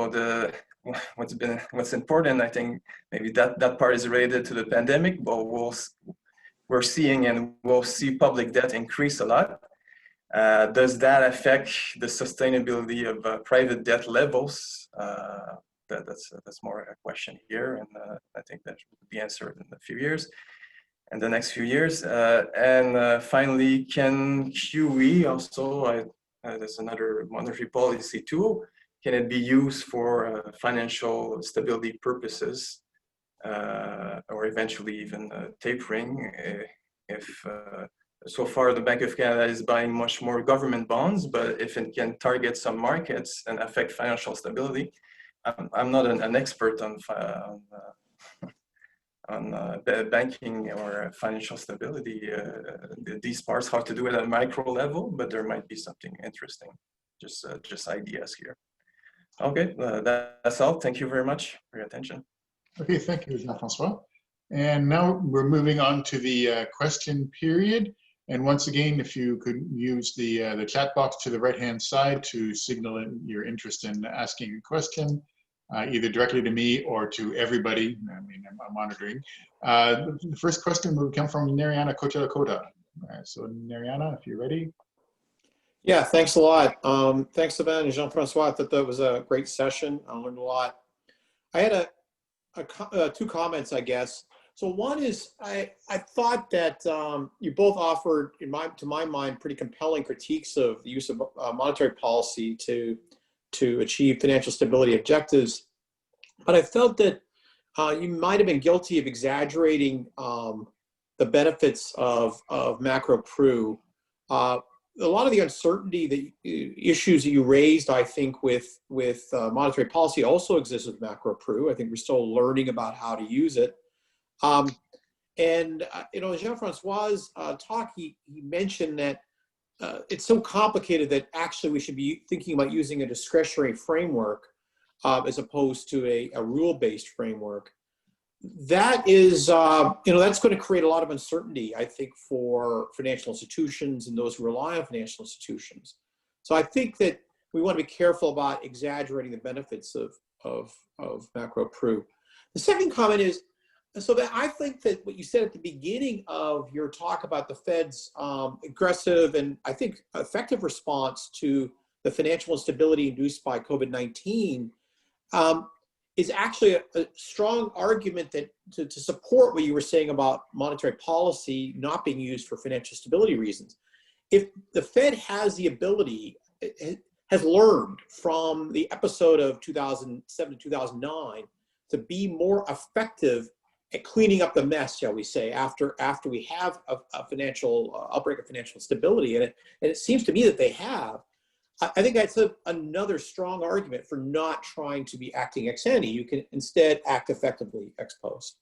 what's important, I think maybe that part is related to the pandemic, but we're seeing and we'll see public debt increase a lot. Does that affect the sustainability of private debt levels? That's more a question here, and I think that will be answered in a few years, in the next few years. And finally, can QE also, there's another monetary policy tool, can it be used for financial stability purposes, or eventually even tapering? So far the Bank of Canada is buying much more government bonds, but if it can target some markets and affect financial stability, I'm not an expert on banking or financial stability, these parts, how to do it at a micro level, but there might be something interesting, just ideas here. Okay, that's all. Thank you very much for your attention. Okay, thank you, Jean-François. And now we're moving on to the question period. And once again, if you could use the chat box to the right-hand side to signal in your interest in asking a question. either directly to me or to everybody. I mean, I'm monitoring. The first question will come from Nariana Kochilakota. So Nariana, if you're ready. Yeah, thanks a lot. Thanks, Sylvain and Jean-François. I thought that was a great session. I learned a lot. I had two comments, I guess. So one is, I thought that you both offered, to my mind, pretty compelling critiques of the use of monetary policy to achieve financial stability objectives. But I felt that you might have been guilty of exaggerating the benefits of macro-pru. A lot of the uncertainty, the issues that you raised, I think, with monetary policy also exists with macro-pru. I think we're still learning about how to use it. In Jean-François' talk, he mentioned that it's so complicated that actually we should be thinking about using a discretionary framework as opposed to a rule-based framework. That is, that's going to create a lot of uncertainty, I think, for financial institutions and those who rely on financial institutions. So I think that we want to be careful about exaggerating the benefits of macro-pru. The second comment is, so that I think that what you said at the beginning of your talk about the Fed's aggressive and I think effective response to the financial instability induced by COVID-19 is actually a strong argument that to support what you were saying about monetary policy not being used for financial stability reasons. If the Fed has the ability, has learned from the episode of 2007 to 2009 to be more effective at cleaning up the mess, shall we say, after we have a financial outbreak of financial stability, and it seems to me that they have. I think that's another strong argument for not trying to be acting ex ante. You can instead act effectively ex post.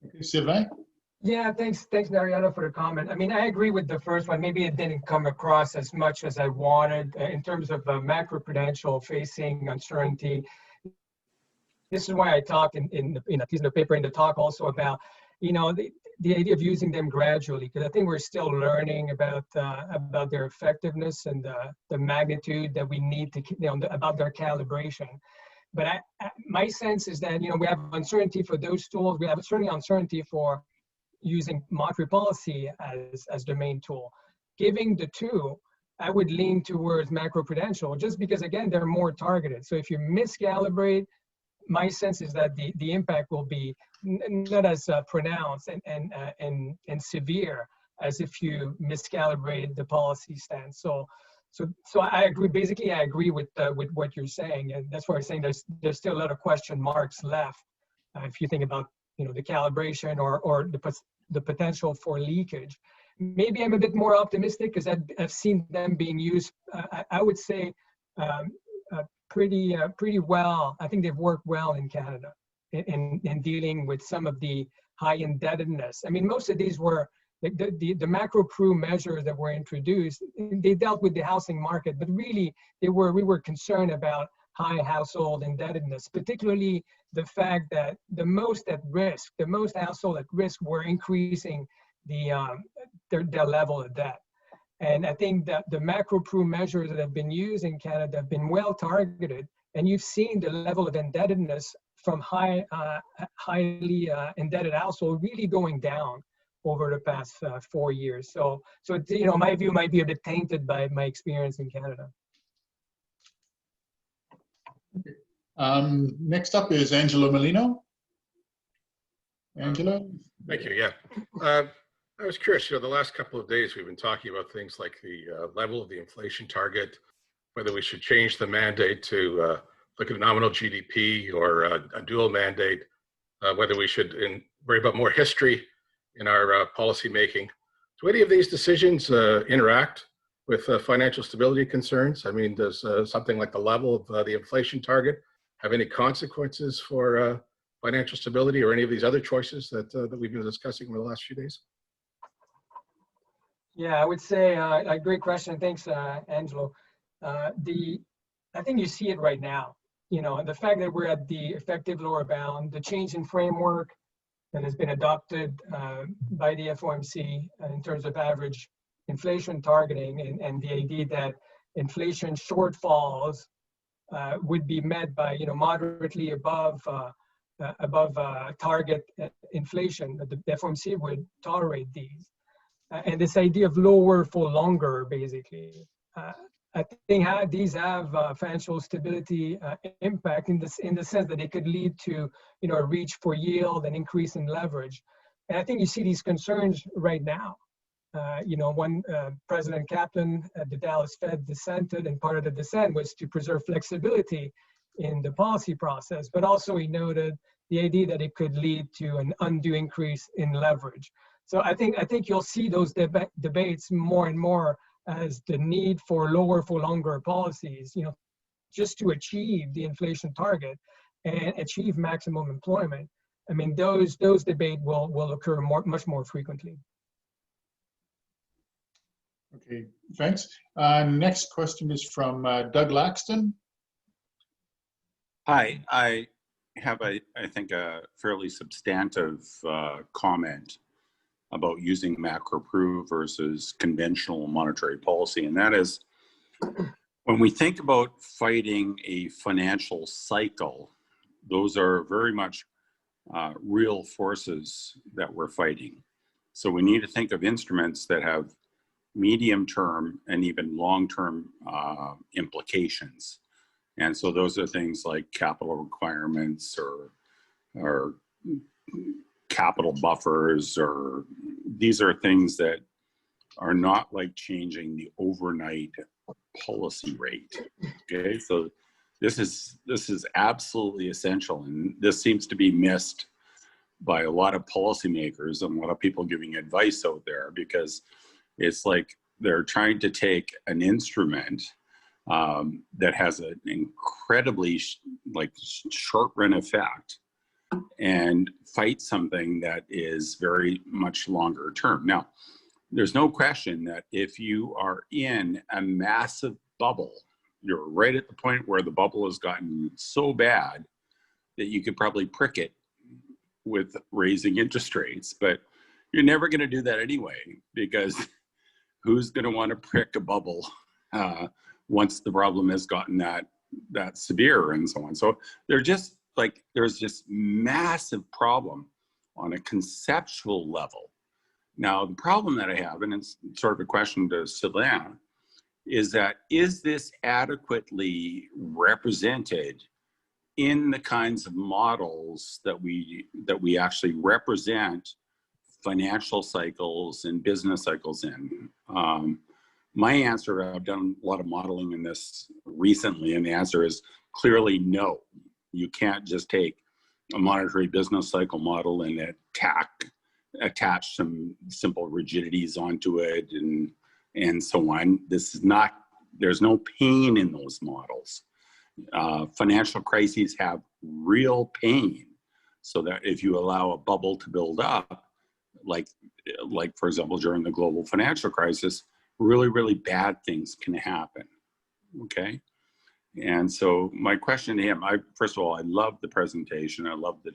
Okay, Sylvain? Yeah, thanks, Nariana, for the comment. I mean, I agree with the first one. Maybe it didn't come across as much as I wanted in terms of macroprudential facing uncertainty. This is why I talk in a piece of the paper in the talk also about, the idea of using them gradually, because I think we're still learning about their effectiveness and the magnitude that we need to, about their calibration. But my sense is that, we have uncertainty for those tools. We have certainly uncertainty for using monetary policy as the main tool. Giving the two, I would lean towards macroprudential just because, again, they're more targeted. So if you miscalibrate, my sense is that the impact will be not as pronounced and severe as if you miscalibrate the policy stance. So I agree. Basically, I agree with what you're saying, and that's why I'm saying there's still a lot of question marks left if you think about the calibration or the potential for leakage. Maybe I'm a bit more optimistic because I've seen them being used. I would say. Pretty well. I think they've worked well in Canada in dealing with some of the high indebtedness. I mean, most of these were the macro-pru measures that were introduced. They dealt with the housing market, but really we were concerned about high household indebtedness, particularly the fact that the most household at risk were increasing their level of debt. And I think that the macro-pru measures that have been used in Canada have been well targeted, and you've seen the level of indebtedness from highly indebted households really going down over the past 4 years. So my view might be a bit tainted by my experience in Canada. Next up is Angelo Molino. Angelo? Thank you. Yeah. I was curious, the last couple of days we've been talking about things like the level of the inflation target, whether we should change the mandate to look at nominal GDP or a dual mandate, whether we should worry about more history in our policy making. Do any of these decisions interact with financial stability concerns? I mean, does something like the level of the inflation target have any consequences for financial stability or any of these other choices that we've been discussing over the last few days? Yeah, I would say a great question. Thanks, Angelo. I think you see it right now. The fact that we're at the effective lower bound, the change in framework that has been adopted by the FOMC in terms of average inflation targeting, and the idea that inflation shortfalls would be met by, you know, moderately above target inflation. The FOMC would tolerate these. And this idea of lower for longer, basically. I think these have financial stability impact in the sense that they could lead to, you know, a reach for yield and increase in leverage. And I think you see these concerns right now. You know, when President Kaplan at the Dallas Fed dissented, and part of the dissent was to preserve flexibility in the policy process, but also he noted the idea that it could lead to an undue increase in leverage. So I think you'll see those debates more and more as the need for lower for longer policies, you know, just to achieve the inflation target and achieve maximum employment. I mean, those debates will occur much more frequently. Okay, thanks. Next question is from Doug Laxton. Hi, I have, I think, a fairly substantive comment about using macro-proof versus conventional monetary policy. And that is, when we think about fighting a financial cycle, those are very much real forces that we're fighting. So we need to think of instruments that have medium-term and even long-term implications. And so those are things like capital requirements or capital buffers, or these are things that are not like changing the overnight policy rate. Okay, so this is absolutely essential, and this seems to be missed by a lot of policymakers and a lot of people giving advice out there, because it's like they're trying to take an instrument that has an incredibly short-run effect and fight something that is very much longer term. Now, there's no question that if you are in a massive bubble, you're right at the point where the bubble has gotten so bad that you could probably prick it with raising interest rates, but you're never going to do that anyway, because who's going to want to prick a bubble once the problem has gotten that severe and so on. So there's just massive problem on a conceptual level. Now, the problem that I have, and it's sort of a question to Sylvain, is this adequately represented in the kinds of models that we actually represent financial cycles and business cycles in? My answer, I've done a lot of modeling in this recently, and the answer is clearly no. You can't just take a monetary business cycle model and attach some simple rigidities onto it and so on. There's no pain in those models. Financial crises have real pain, so that if you allow a bubble to build up, like for example, during the global financial crisis, really, really bad things can happen, okay? And so my question to him, first of all, I love the presentation. I love the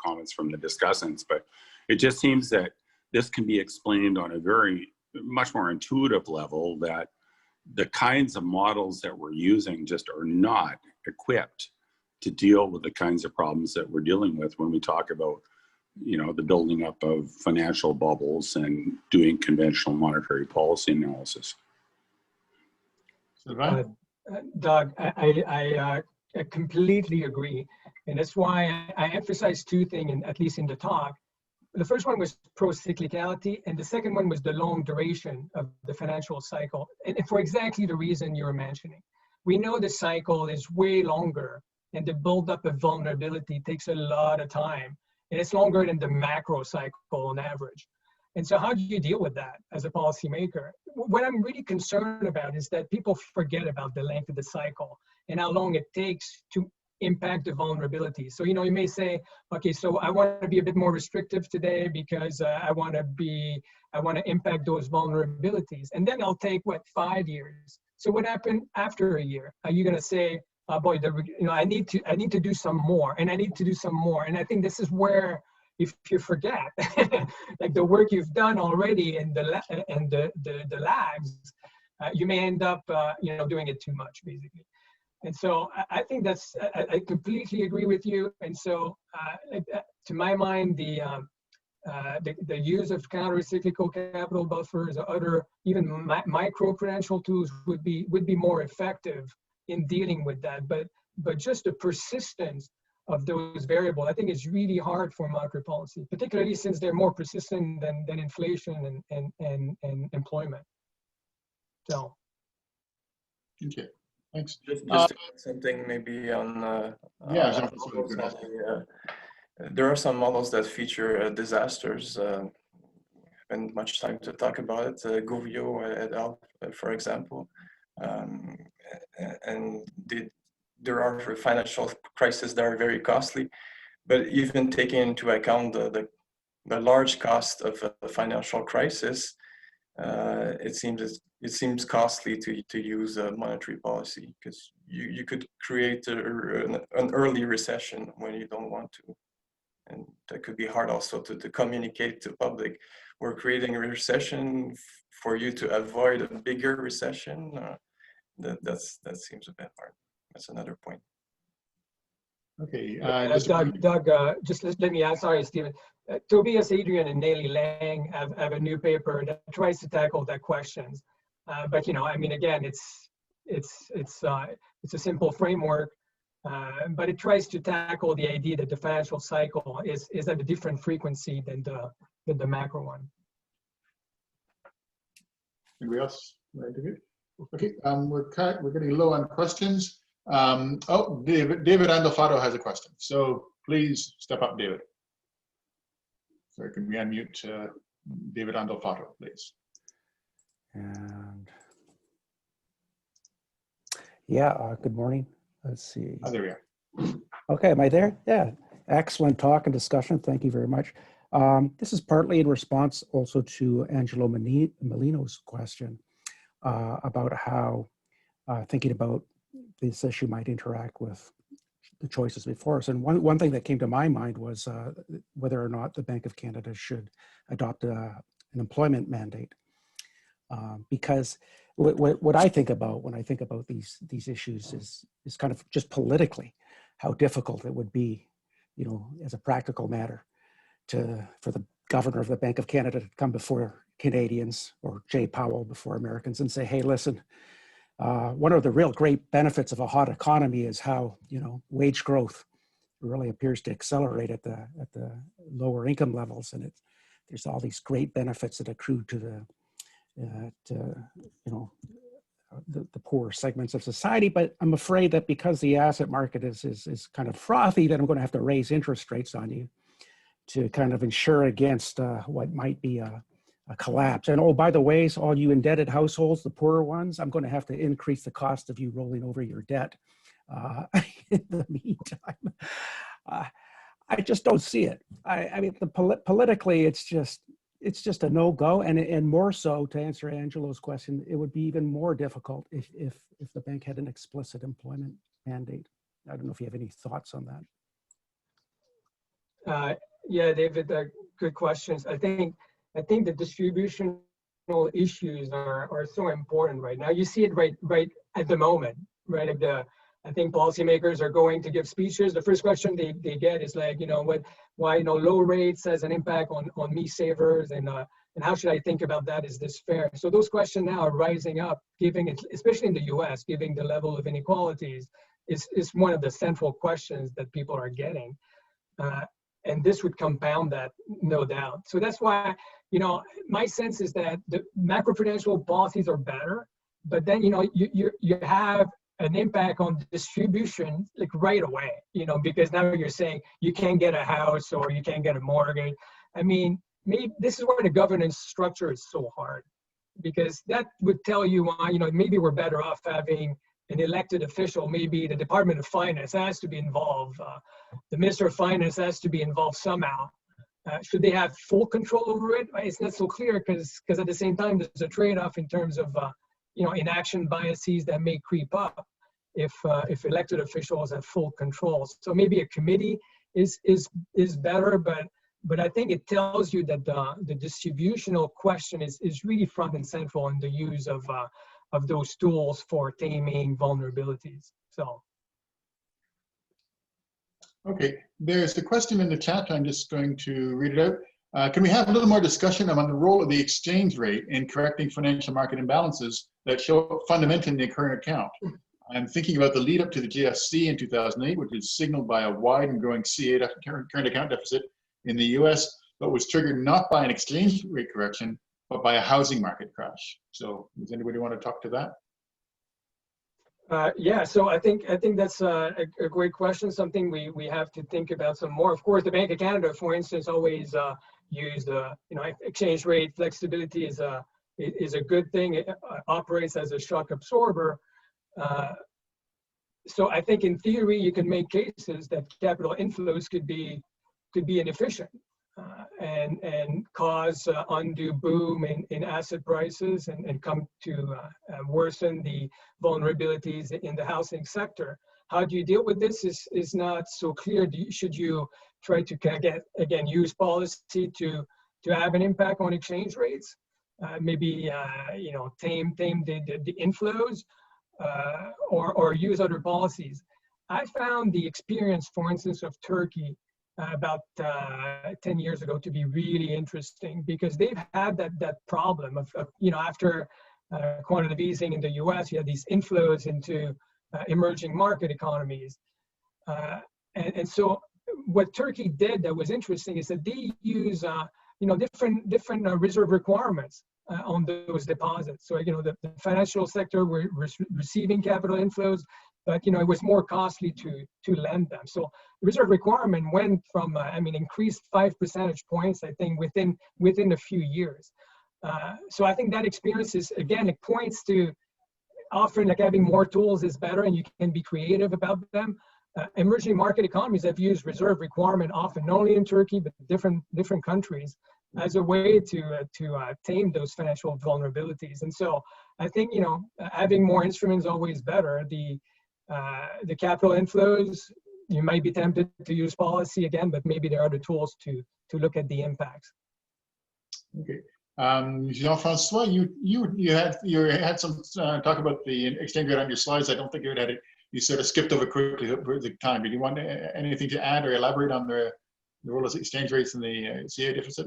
comments from the discussants, but it just seems that this can be explained on a much more intuitive level, that the kinds of models that we're using just are not equipped to deal with the kinds of problems that we're dealing with when we talk about, you know, the building up of financial bubbles and doing conventional monetary policy analysis. Doug, I completely agree. And that's why I emphasize two things, at least in the talk. The first one was procyclicality, and the second one was the long duration of the financial cycle. And for exactly the reason you're mentioning. We know the cycle is way longer, and the buildup of vulnerability takes a lot of time. And it's longer than the macro cycle on average. And so how do you deal with that as a policymaker? What I'm really concerned about is that people forget about the length of the cycle and how long it takes to impact the vulnerability. So, you know, you may say, okay, so I want to be a bit more restrictive today because I want to impact those vulnerabilities. And then I'll take, 5 years. So what happened after a year? Are you going to say, oh boy, I need to do some more, and I need to do some more. And I think this is where, if you forget, like the work you've done already and the lags, you may end up, doing it too much, basically. And so I think I completely agree with you. And so to my mind, the use of counter-cyclical capital buffers or other even micro-prudential tools would be more effective in dealing with that. But just the persistence of those variables, I think it's really hard for monetary policy, particularly since they're more persistent than inflation and employment. So. Okay, thanks. Just to add something maybe on yeah, there are some models that feature disasters. And much time to talk about it. Gouviot et al., for example, and there are financial crises that are very costly. But even taking into account the large cost of a financial crisis, it seems costly to use monetary policy, because you could create an early recession when you don't want to, and that could be hard also to communicate to public. We're creating a recession for you to avoid a bigger recession. That seems a bit hard. That's another point. Okay, Doug, just let me add, sorry, Stephen. Tobias Adrian and Nelly Lang have a new paper that tries to tackle that questions. But I mean, again, it's a simple framework, but it tries to tackle the idea that the financial cycle is at a different frequency than the macro one. Anybody else? Okay, we're getting low on questions. David Andolfato has a question, so please step up, David. So can we unmute David Andolfato, please? And yeah, good morning. Let's see. Oh, there we are. Okay, am I there? Yeah, excellent talk and discussion. Thank you very much. This is partly in response also to Angelo Molino's question about how thinking about this issue might interact with the choices before us. And one thing that came to my mind was whether or not the Bank of Canada should adopt an employment mandate. Because what I think about when I think about these issues is kind of just politically how difficult it would be, as a practical matter, for the governor of the Bank of Canada to come before Canadians, or Jay Powell before Americans, and say, hey, listen, one of the real great benefits of a hot economy is how, wage growth really appears to accelerate at the lower income levels. And there's all these great benefits that accrue to the poorer segments of society. But I'm afraid that because the asset market is kind of frothy, that I'm going to have to raise interest rates on you to kind of insure against what might be a collapse. And oh, by the way, so all you indebted households, the poorer ones, I'm going to have to increase the cost of you rolling over your debt. In the meantime, I just don't see it. I mean, politically, it's just a no-go, and more so, to answer Angelo's question, it would be even more difficult if the bank had an explicit employment mandate. I don't know if you have any thoughts on that. Yeah, David, good questions. I think the distributional issues are so important right now. You see it right at the moment, right? I think policymakers are going to give speeches. The first question they get is like, why low rates has an impact on me savers, and how should I think about that? Is this fair? So those questions now are rising up, especially in the US, given the level of inequalities, is one of the central questions that people are getting. And this would compound that, no doubt. So that's why, my sense is that the macroprudential policies are better, but then, you have an impact on distribution like right away, because now you're saying you can't get a house or you can't get a mortgage. I mean, maybe this is where the governance structure is so hard, because that would tell you why, maybe we're better off having an elected official. Maybe the Department of Finance has to be involved. The Minister of Finance has to be involved somehow. Should they have full control over it? It's not so clear, because at the same time, there's a trade-off in terms of inaction biases that may creep up if elected officials have full control. So maybe a committee is better, but I think it tells you that the distributional question is really front and central in the use of those tools for taming vulnerabilities. So. Okay, there's a question in the chat. I'm just going to read it out. Can we have a little more discussion on the role of the exchange rate in correcting financial market imbalances that show up fundamentally in the current account? I'm thinking about the lead up to the GFC in 2008, which is signaled by a wide and growing CA current account deficit in the US, but was triggered not by an exchange rate correction, but by a housing market crash. So does anybody want to talk to that? Yeah, so I think that's a great question, something we have to think about some more. Of course, the Bank of Canada, for instance, always used exchange rate flexibility is a good thing. It operates as a shock absorber. So I think in theory you can make cases that capital inflows could be inefficient and cause undue boom in asset prices and come to worsen the vulnerabilities in the housing sector. How do you deal with this is not so clear. Should you try to again use policy to have an impact on exchange rates? Maybe tame the inflows or use other policies. I found the experience, for instance, of Turkey about 10 years ago to be really interesting, because they've had that problem of after quantitative easing in the US, you had these inflows into emerging market economies. And so what Turkey did that was interesting is that they use different reserve requirements on those deposits. So the financial sector were receiving capital inflows, but it was more costly to lend them. So the reserve requirement went from increased 5 percentage points, I think, within a few years. So I think that experience is, again, it points to often having more tools is better, and you can be creative about them. Emerging market economies have used reserve requirement often, not only in Turkey but different countries, as a way to tame those financial vulnerabilities. And so I think having more instruments is always better. The capital inflows, you might be tempted to use policy again, but maybe there are other tools to look at the impacts. Okay. Jean-François, you had some talk about the exchange rate on your slides. I don't think you had it. You sort of skipped over quickly for the time. Did you want anything to add or elaborate on the role of exchange rates in the CA deficit?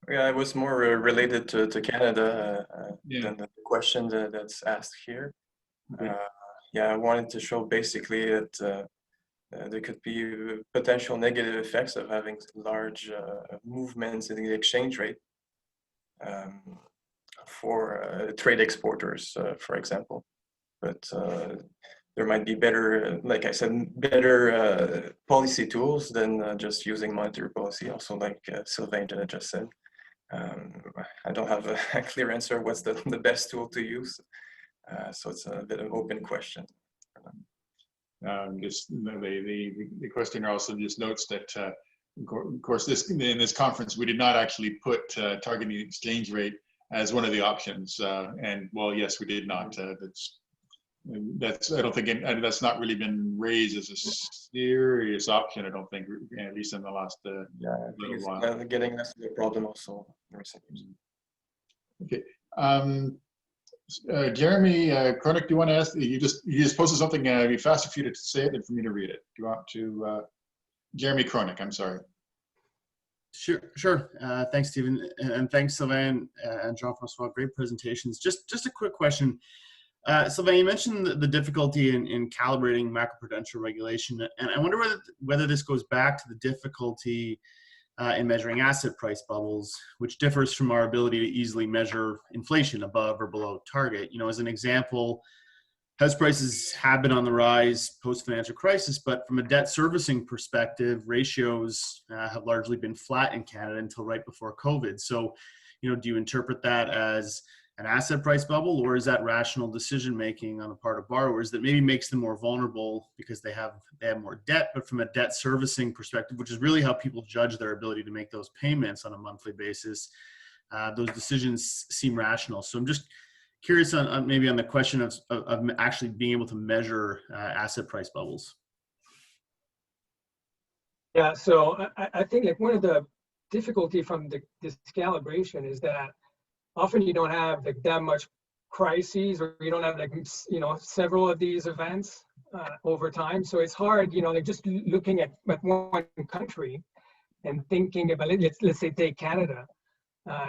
Yeah, it was more related to Canada than the question that's asked here. Okay. Yeah, I wanted to show basically that there could be potential negative effects of having large movements in the exchange rate for trade exporters, for example. But there might be better, like I said, better policy tools than just using monetary policy, also like Sylvain just said. I don't have a clear answer what's the best tool to use. So it's a bit of an open question. The questioner also just notes that, of course, in this conference, we did not actually put targeting the exchange rate as one of the options. And well, yes, we did not. I don't think that's not really been raised as a serious option. I don't think, at least in the last little while. Getting less of a problem also in recent years. Okay. Jeremy Kronik, do you want to ask? You just posted something. It'd be faster for you to say it than for me to read it. Do you want to? Jeremy Kronik, I'm sorry. Sure. Thanks, Stephen, and thanks, Sylvain and Jean-François. Great presentations. Just a quick question. Sylvain, you mentioned the difficulty in calibrating macroprudential regulation, and I wonder whether this goes back to the difficulty in measuring asset price bubbles, which differs from our ability to easily measure inflation above or below target. As an example, house prices have been on the rise post-financial crisis, but from a debt servicing perspective, ratios have largely been flat in Canada until right before COVID. So, do you interpret that as an asset price bubble, or is that rational decision making on the part of borrowers that maybe makes them more vulnerable because they have more debt, but from a debt servicing perspective, which is really how people judge their ability to make those payments on a monthly basis, those decisions seem rational. So I'm just curious on maybe on the question of actually being able to measure asset price bubbles. Yeah, so I think like one of the difficulty from this calibration is that often you don't have like that much crises, or you don't have like, you know, several of these events over time. So it's hard, you know, like just looking at one country and thinking about it. Let's say take Canada.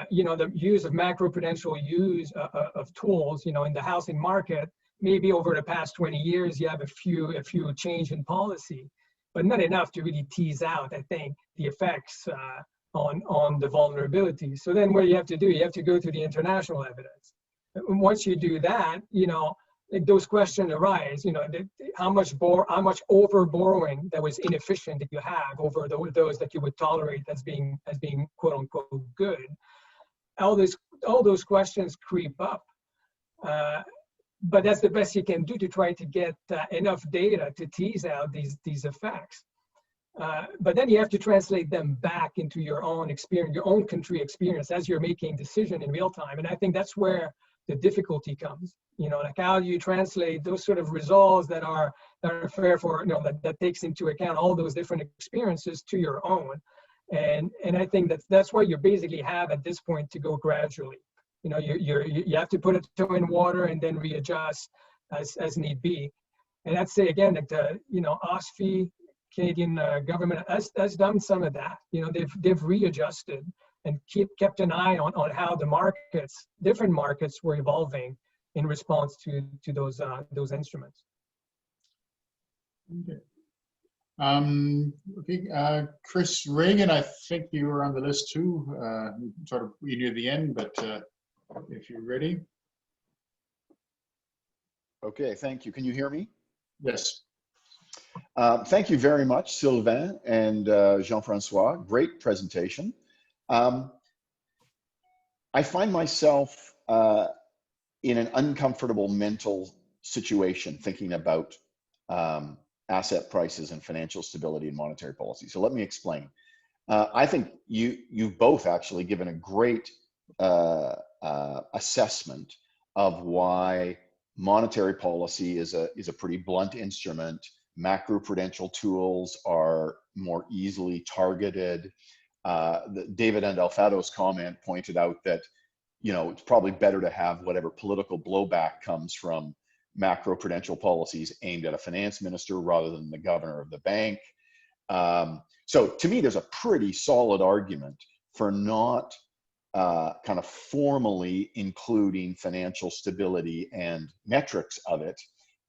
You know, the use of macroprudential use of tools, you know, in the housing market, maybe over the past 20 years, you have a few change in policy, but not enough to really tease out, I think, the effects on the vulnerability. So then what you have to do, you have to go through the international evidence. Once you do that, you know, like those questions arise, you know, how much over borrowing that was inefficient that you have over those that you would tolerate as being quote unquote good. All those questions creep up. But that's the best you can do to try to get enough data to tease out these effects. But then you have to translate them back into your own experience, your own country experience as you're making decision in real time. And I think that's where the difficulty comes. You know, like how do you translate those sort of results that are fair for, you know, that takes into account all those different experiences to your own. And I think that's why you basically have at this point to go gradually. You know, you have to put a toe in water and then readjust as need be. And I'd say again that you know, OSFI, Canadian government has done some of that. You know, they've readjusted and kept an eye on how the different markets were evolving in response to those instruments. Okay. Chris Reagan, I think you were on the list too. Sort of you near the end, but if you're ready. Okay, thank you. Can you hear me? Yes. Thank you very much, Sylvain and Jean-François. Great presentation. I find myself in an uncomfortable mental situation thinking about asset prices and financial stability and monetary policy. So let me explain. I think you've both actually given a great assessment of why monetary policy is a pretty blunt instrument. Macroprudential tools are more easily targeted. David Andalfado's comment pointed out that, you know, it's probably better to have whatever political blowback comes from macroprudential policies aimed at a finance minister rather than the governor of the bank. So to me, there's a pretty solid argument for not kind of formally including financial stability and metrics of it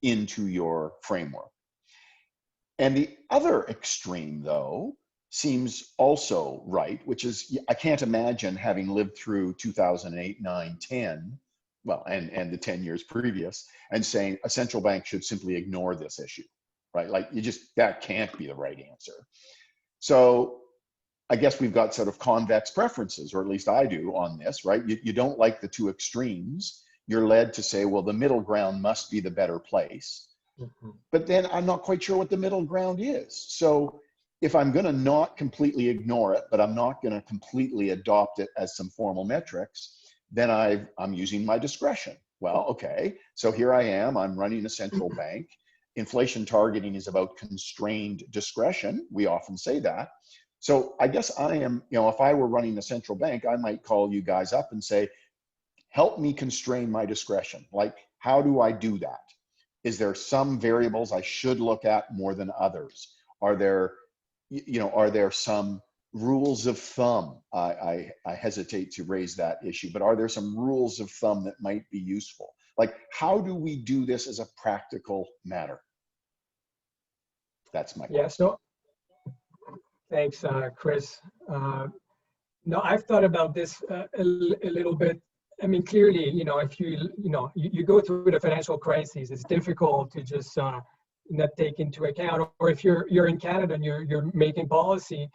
into your framework. And the other extreme, though, seems also right, which is I can't imagine, having lived through 2008, 9, 10, well, and the 10 years previous, and saying a central bank should simply ignore this issue, right? Like that can't be the right answer. So I guess we've got sort of convex preferences, or at least I do on this, right? You don't like the two extremes. You're led to say, well, the middle ground must be the better place. Mm-hmm. But then I'm not quite sure what the middle ground is. So if I'm going to not completely ignore it, but I'm not going to completely adopt it as some formal metrics, then I'm using my discretion. Well, okay, so here I am, I'm running a central bank. Inflation targeting is about constrained discretion. We often say that. So I guess I am, you know, if I were running a central bank, I might call you guys up and say, help me constrain my discretion. Like, how do I do that? Is there some variables I should look at more than others? Are there, you know, are there some rules of thumb? I hesitate to raise that issue, but are there some rules of thumb that might be useful? Like, how do we do this as a practical matter? That's my question. Yeah, so thanks, Chris. No, I've thought about this a little bit. I mean, clearly, you know, if you go through the financial crises, it's difficult to just not take into account. Or if you're in Canada and you're making policy,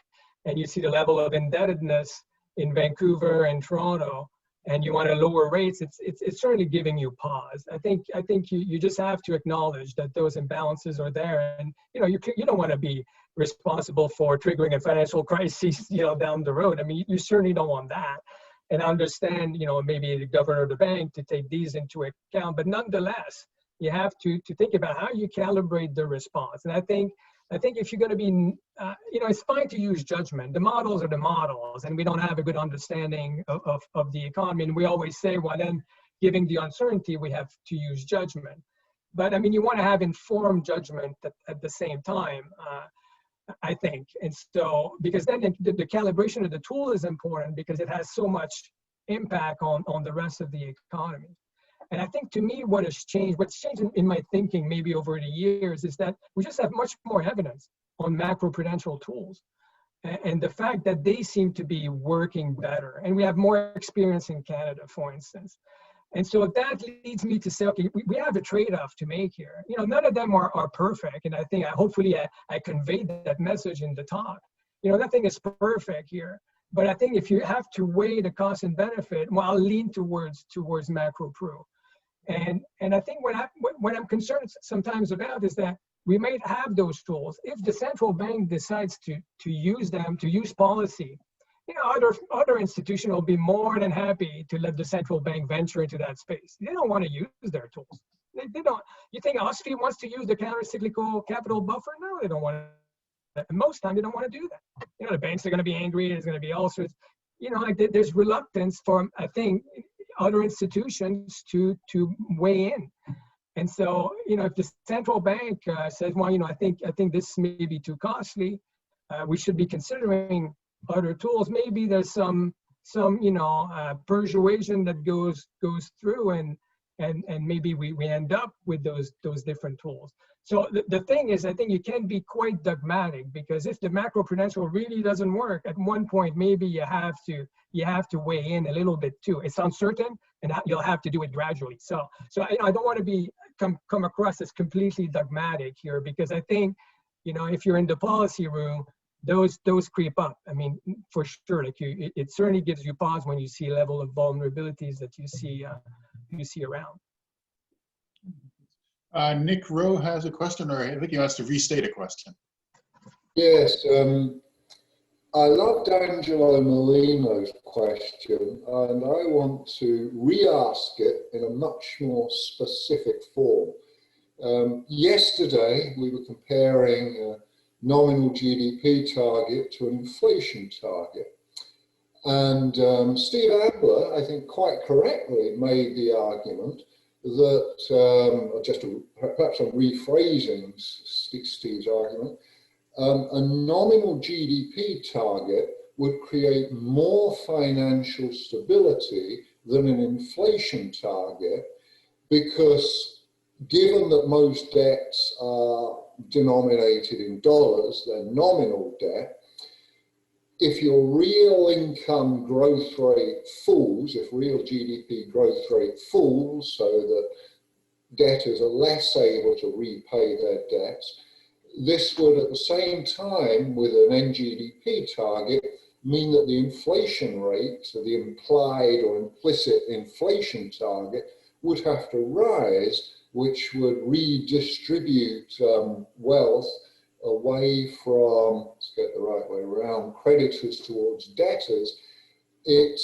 and you see the level of indebtedness in Vancouver and Toronto, and you want to lower rates, it's certainly giving you pause. I think you just have to acknowledge that those imbalances are there, and you know, you don't want to be responsible for triggering a financial crisis, you know, down the road. I mean, you certainly don't want that. And understand, you know, maybe the governor of the bank to take these into account, but nonetheless, you have to think about how you calibrate the response. And I think if you're going to be, you know, it's fine to use judgment. The models are the models, and we don't have a good understanding of the economy. And we always say, well, then given the uncertainty, we have to use judgment. But I mean, you want to have informed judgment at the same time, I think. And so, because then the calibration of the tool is important because it has so much impact on the rest of the economy. And I think to me, what's changed in my thinking maybe over the years is that we just have much more evidence on macroprudential tools. And the fact that they seem to be working better. And we have more experience in Canada, for instance. And so that leads me to say, okay, we have a trade-off to make here. You know, none of them are perfect. And I think hopefully I conveyed that message in the talk. You know, nothing is perfect here. But I think if you have to weigh the cost and benefit, well, I'll lean towards macro-pru. And I think what I'm concerned sometimes about is that we might have those tools. If the central bank decides to use them, to use policy, you know, other institutions will be more than happy to let the central bank venture into that space. They don't want to use their tools. They don't. You think OSFI wants to use the countercyclical capital buffer? No, they don't want to. And most time they don't want to do that. You know, the banks are going to be angry. There's going to be all sorts. You know, like there's reluctance from, I think, other institutions to weigh in. And so, you know, if the central bank says, well, you know, I think this may be too costly, we should be considering other tools. Maybe there's some you know, persuasion that goes through, and maybe we end up with those different tools. So the thing is, I think you can be quite dogmatic, because if the macroprudential really doesn't work, at one point maybe you have to weigh in a little bit too. It's uncertain, and you'll have to do it gradually. So I don't want to come across as completely dogmatic here, because I think, you know, if you're in the policy room, those creep up. I mean, for sure, like it certainly gives you pause when you see a level of vulnerabilities that you see around. Nick Rowe has a question, or I think he wants to restate a question. Yes, I loved Angelo Molino's question, and I want to re-ask it in a much more specific form. Yesterday, we were comparing a nominal GDP target to an inflation target. And Steve Adler, I think quite correctly, made the argument that, perhaps I'm rephrasing Steve's argument, a nominal GDP target would create more financial stability than an inflation target, because given that most debts are denominated in dollars, they're nominal debt, if your real income growth rate falls, if real GDP growth rate falls so that debtors are less able to repay their debts, this would at the same time, with an NGDP target, mean that the inflation rate, so the implied or implicit inflation target, would have to rise, which would redistribute wealth away from, let's get the right way around, creditors towards debtors. It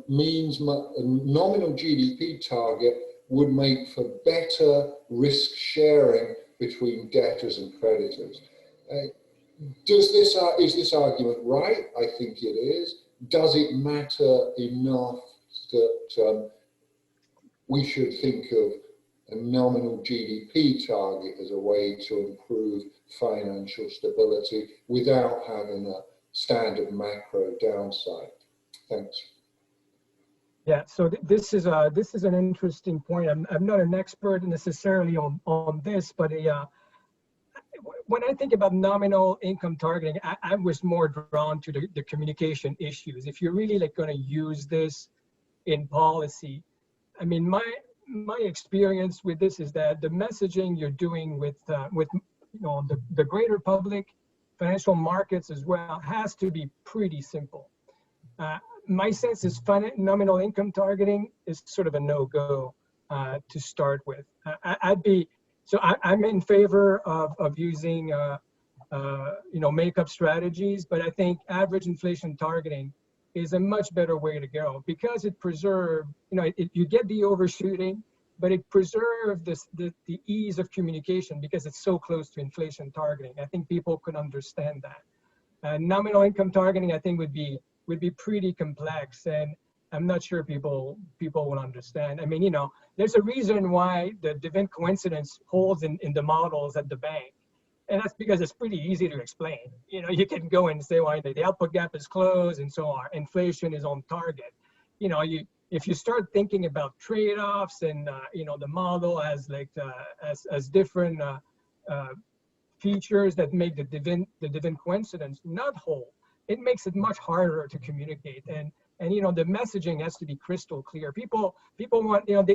means a nominal GDP target would make for better risk sharing between debtors and creditors. Is this argument right? I think it is. Does it matter enough that we should think of a nominal GDP target as a way to improve financial stability without having a standard macro downside? Thanks. Yeah, so this is an interesting point. I'm not an expert necessarily on this, but when I think about nominal income targeting, I was more drawn to the communication issues. If you're really like going to use this in policy, I mean, my experience with this is that the messaging you're doing with you know, the greater public, financial markets as well, has to be pretty simple. My sense is nominal income targeting is sort of a no-go to start with. I'm in favor of using you know, make-up strategies, but I think average inflation targeting is a much better way to go, because it preserves, you know, you get the overshooting, but it preserves the ease of communication because it's so close to inflation targeting. I think people could understand that. Nominal income targeting, I think, would be pretty complex, and I'm not sure people will understand. I mean, you know, there's a reason why the event coincidence holds in the models at the bank. And that's because it's pretty easy to explain. You know, you can go and say, well, the output gap is closed and so on. Inflation is on target. You know, if you start thinking about trade-offs and, you know, the model as like, as different features that make the event coincidence not hold, it makes it much harder to communicate. And you know, the messaging has to be crystal clear. People want, you know,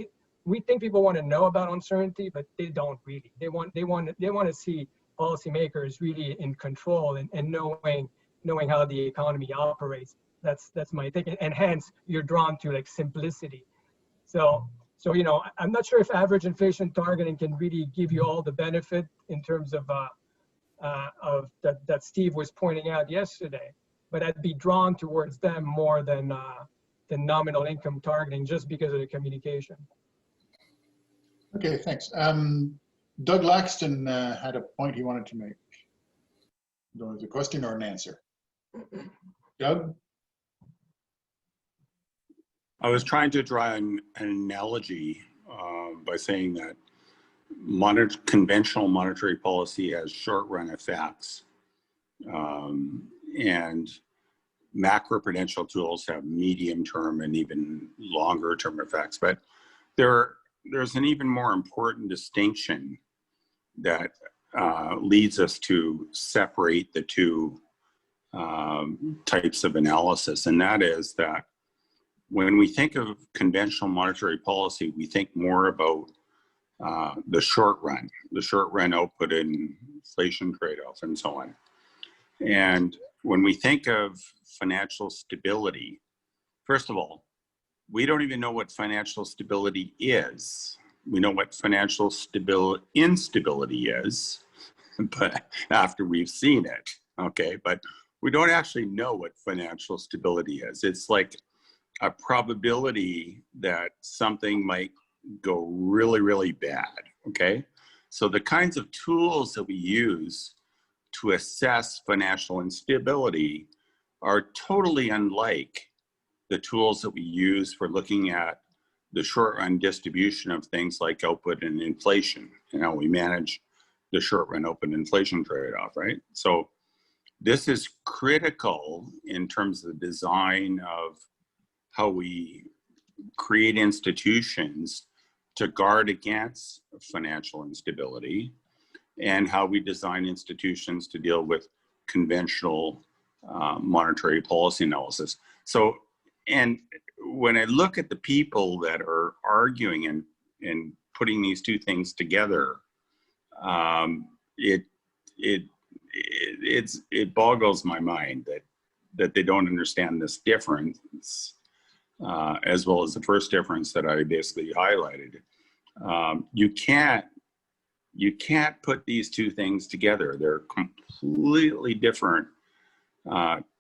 we think people want to know about uncertainty, but they don't really. They want to see policymakers really in control and knowing how the economy operates. That's my thinking, and hence you're drawn to like simplicity. So you know, I'm not sure if average inflation targeting can really give you all the benefit in terms of that Steve was pointing out yesterday. But I'd be drawn towards them more than nominal income targeting, just because of the communication. Okay, thanks. Doug Laxton had a point he wanted to make. Was it a question or an answer? Doug? I was trying to draw an analogy by saying that conventional monetary policy has short-run effects, and macroprudential tools have medium-term and even longer-term effects. But there's an even more important distinction that leads us to separate the two types of analysis, and that is that when we think of conventional monetary policy, we think more about the short run output and inflation trade-off and so on. And when we think of financial stability, first of all, we don't even know what financial stability is. We know what financial instability is, but after we've seen it, okay? But we don't actually know what financial stability is. It's like a probability that something might go really, really bad, okay? So the kinds of tools that we use to assess financial instability are totally unlike the tools that we use for looking at the short-run distribution of things like output and inflation, and how we manage the short-run output inflation trade-off, right? So this is critical in terms of the design of how we create institutions to guard against financial instability, and how we design institutions to deal with conventional monetary policy analysis. So, and when I look at the people that are arguing and putting these two things together, it boggles my mind that they don't understand this difference, as well as the first difference that I basically highlighted. You can't put these two things together. They're completely different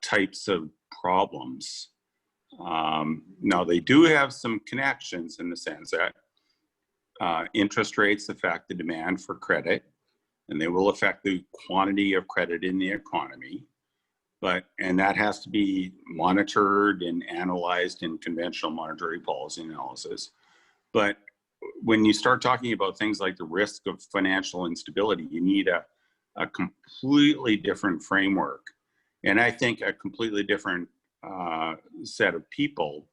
types of problems. Now, they do have some connections in the sense that interest rates affect the demand for credit, and they will affect the quantity of credit in the economy. And that has to be monitored and analyzed in conventional monetary policy analysis. But when you start talking about things like the risk of financial instability, you need a completely different framework. And I think a completely different set of people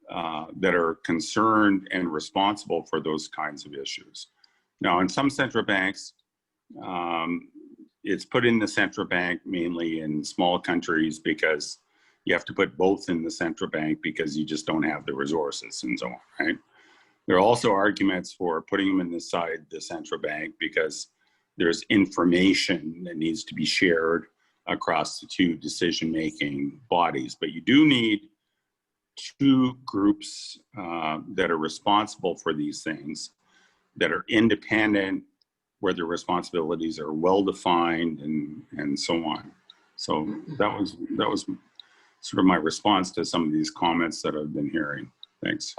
that are concerned and responsible for those kinds of issues. Now, in some central banks, it's put in the central bank mainly in small countries because you have to put both in the central bank because you just don't have the resources and so on, right? There are also arguments for putting them inside the central bank because there's information that needs to be shared across the two decision-making bodies. But you do need two groups that are responsible for these things, that are independent, where their responsibilities are well-defined and so on. So that was sort of my response to some of these comments that I've been hearing. Thanks.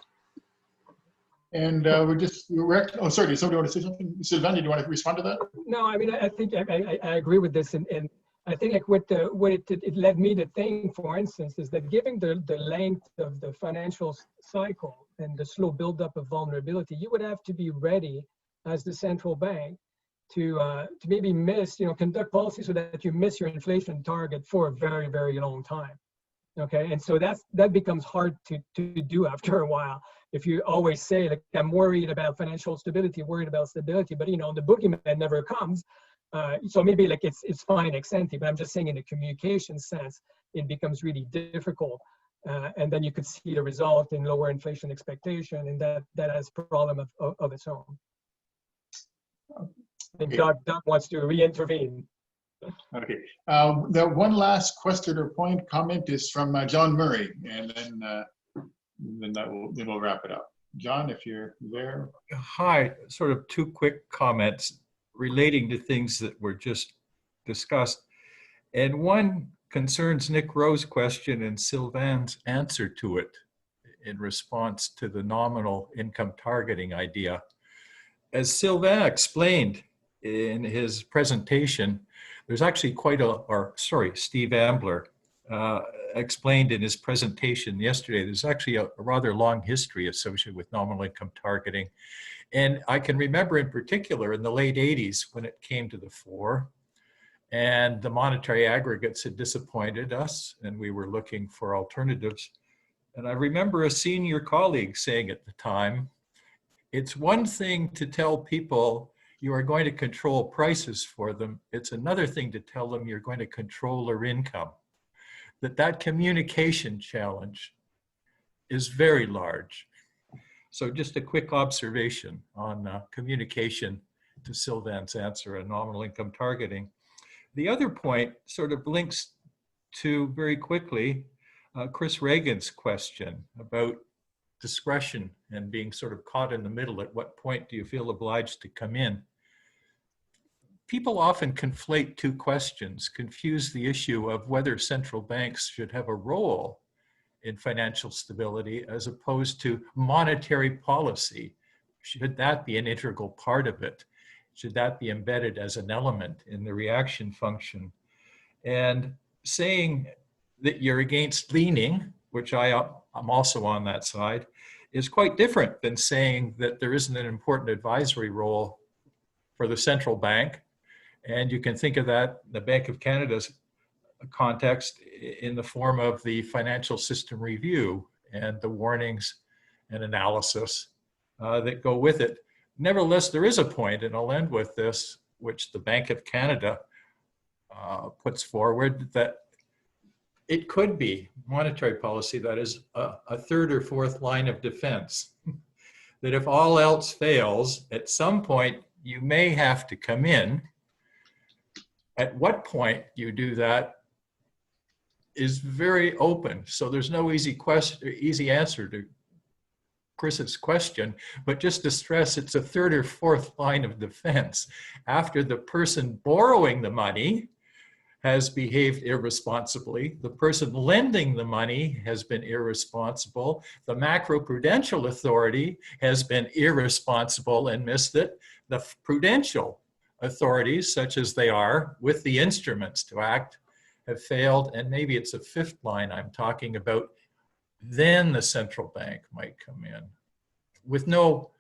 And oh, sorry, did somebody want to say something? Sylvain, do you want to respond to that? No, I mean, I think I agree with this. And I think like what it led me to think, for instance, is that given the length of the financial cycle and the slow buildup of vulnerability, you would have to be ready as the central bank to maybe miss, conduct policy so that you miss your inflation target for a very, very long time. Okay, and so that becomes hard to do after a while. If you always say, like, I'm worried about financial stability, worried about stability, but the boogeyman never comes. So maybe like it's fine ex ante, but I'm just saying in the communication sense, it becomes really difficult. And then you could see the result in lower inflation expectation, and that has a problem of its own. And Doug wants to re-intervene. Okay. The one last question or comment is from John Murray, and then we'll wrap it up. John, if you're there. Hi, sort of two quick comments relating to things that were just discussed. And one concerns Nick Rowe's question and Sylvain's answer to it in response to the nominal income targeting idea. As Sylvain explained in his presentation, there's actually Steve Ambler explained in his presentation yesterday, there's actually a rather long history associated with nominal income targeting. And I can remember in particular in the late 80s when it came to the fore and the monetary aggregates had disappointed us and we were looking for alternatives. And I remember a senior colleague saying at the time, it's one thing to tell people you are going to control prices for them. It's another thing to tell them you're going to control their income. That communication challenge is very large. So just a quick observation on communication to Sylvain's answer on nominal income targeting. The other point sort of links to, very quickly, Chris Reagan's question about discretion and being sort of caught in the middle. At what point do you feel obliged to come in? People often conflate two questions, confuse the issue of whether central banks should have a role in financial stability as opposed to monetary policy. Should that be an integral part of it? Should that be embedded as an element in the reaction function? And saying that you're against leaning, which I'm also on that side, is quite different than saying that there isn't an important advisory role for the central bank. And you can think of that, the Bank of Canada's context, in the form of the financial system review and the warnings and analysis that go with it. Nevertheless, there is a point, and I'll end with this, which the Bank of Canada puts forward, that it could be monetary policy that is a third or fourth line of defense. That if all else fails, at some point you may have to come in. At what point you do that is very open. So there's no easy answer to Chris's question, but just to stress, it's a third or fourth line of defense. After the person borrowing the money has behaved irresponsibly, the person lending the money has been irresponsible, the macroprudential authority has been irresponsible and missed it, the prudential authorities, such as they are, with the instruments to act, have failed, and maybe it's a fifth line I'm talking about, then the central bank might come in with no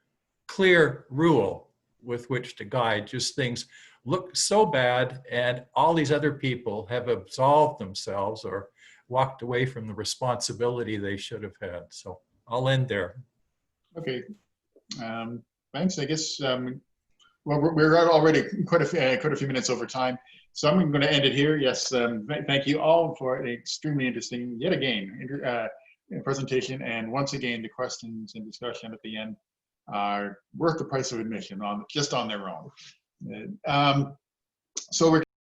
clear rule with which to guide, just things look so bad and all these other people have absolved themselves or walked away from the responsibility they should have had. So I'll end there. Okay, thanks. I guess, well, we're already quite a few minutes over time. So I'm going to end it here. Yes, thank you all for an extremely interesting, yet again, presentation. And once again, the questions and discussion at the end are worth the price of admission just on their own. So we're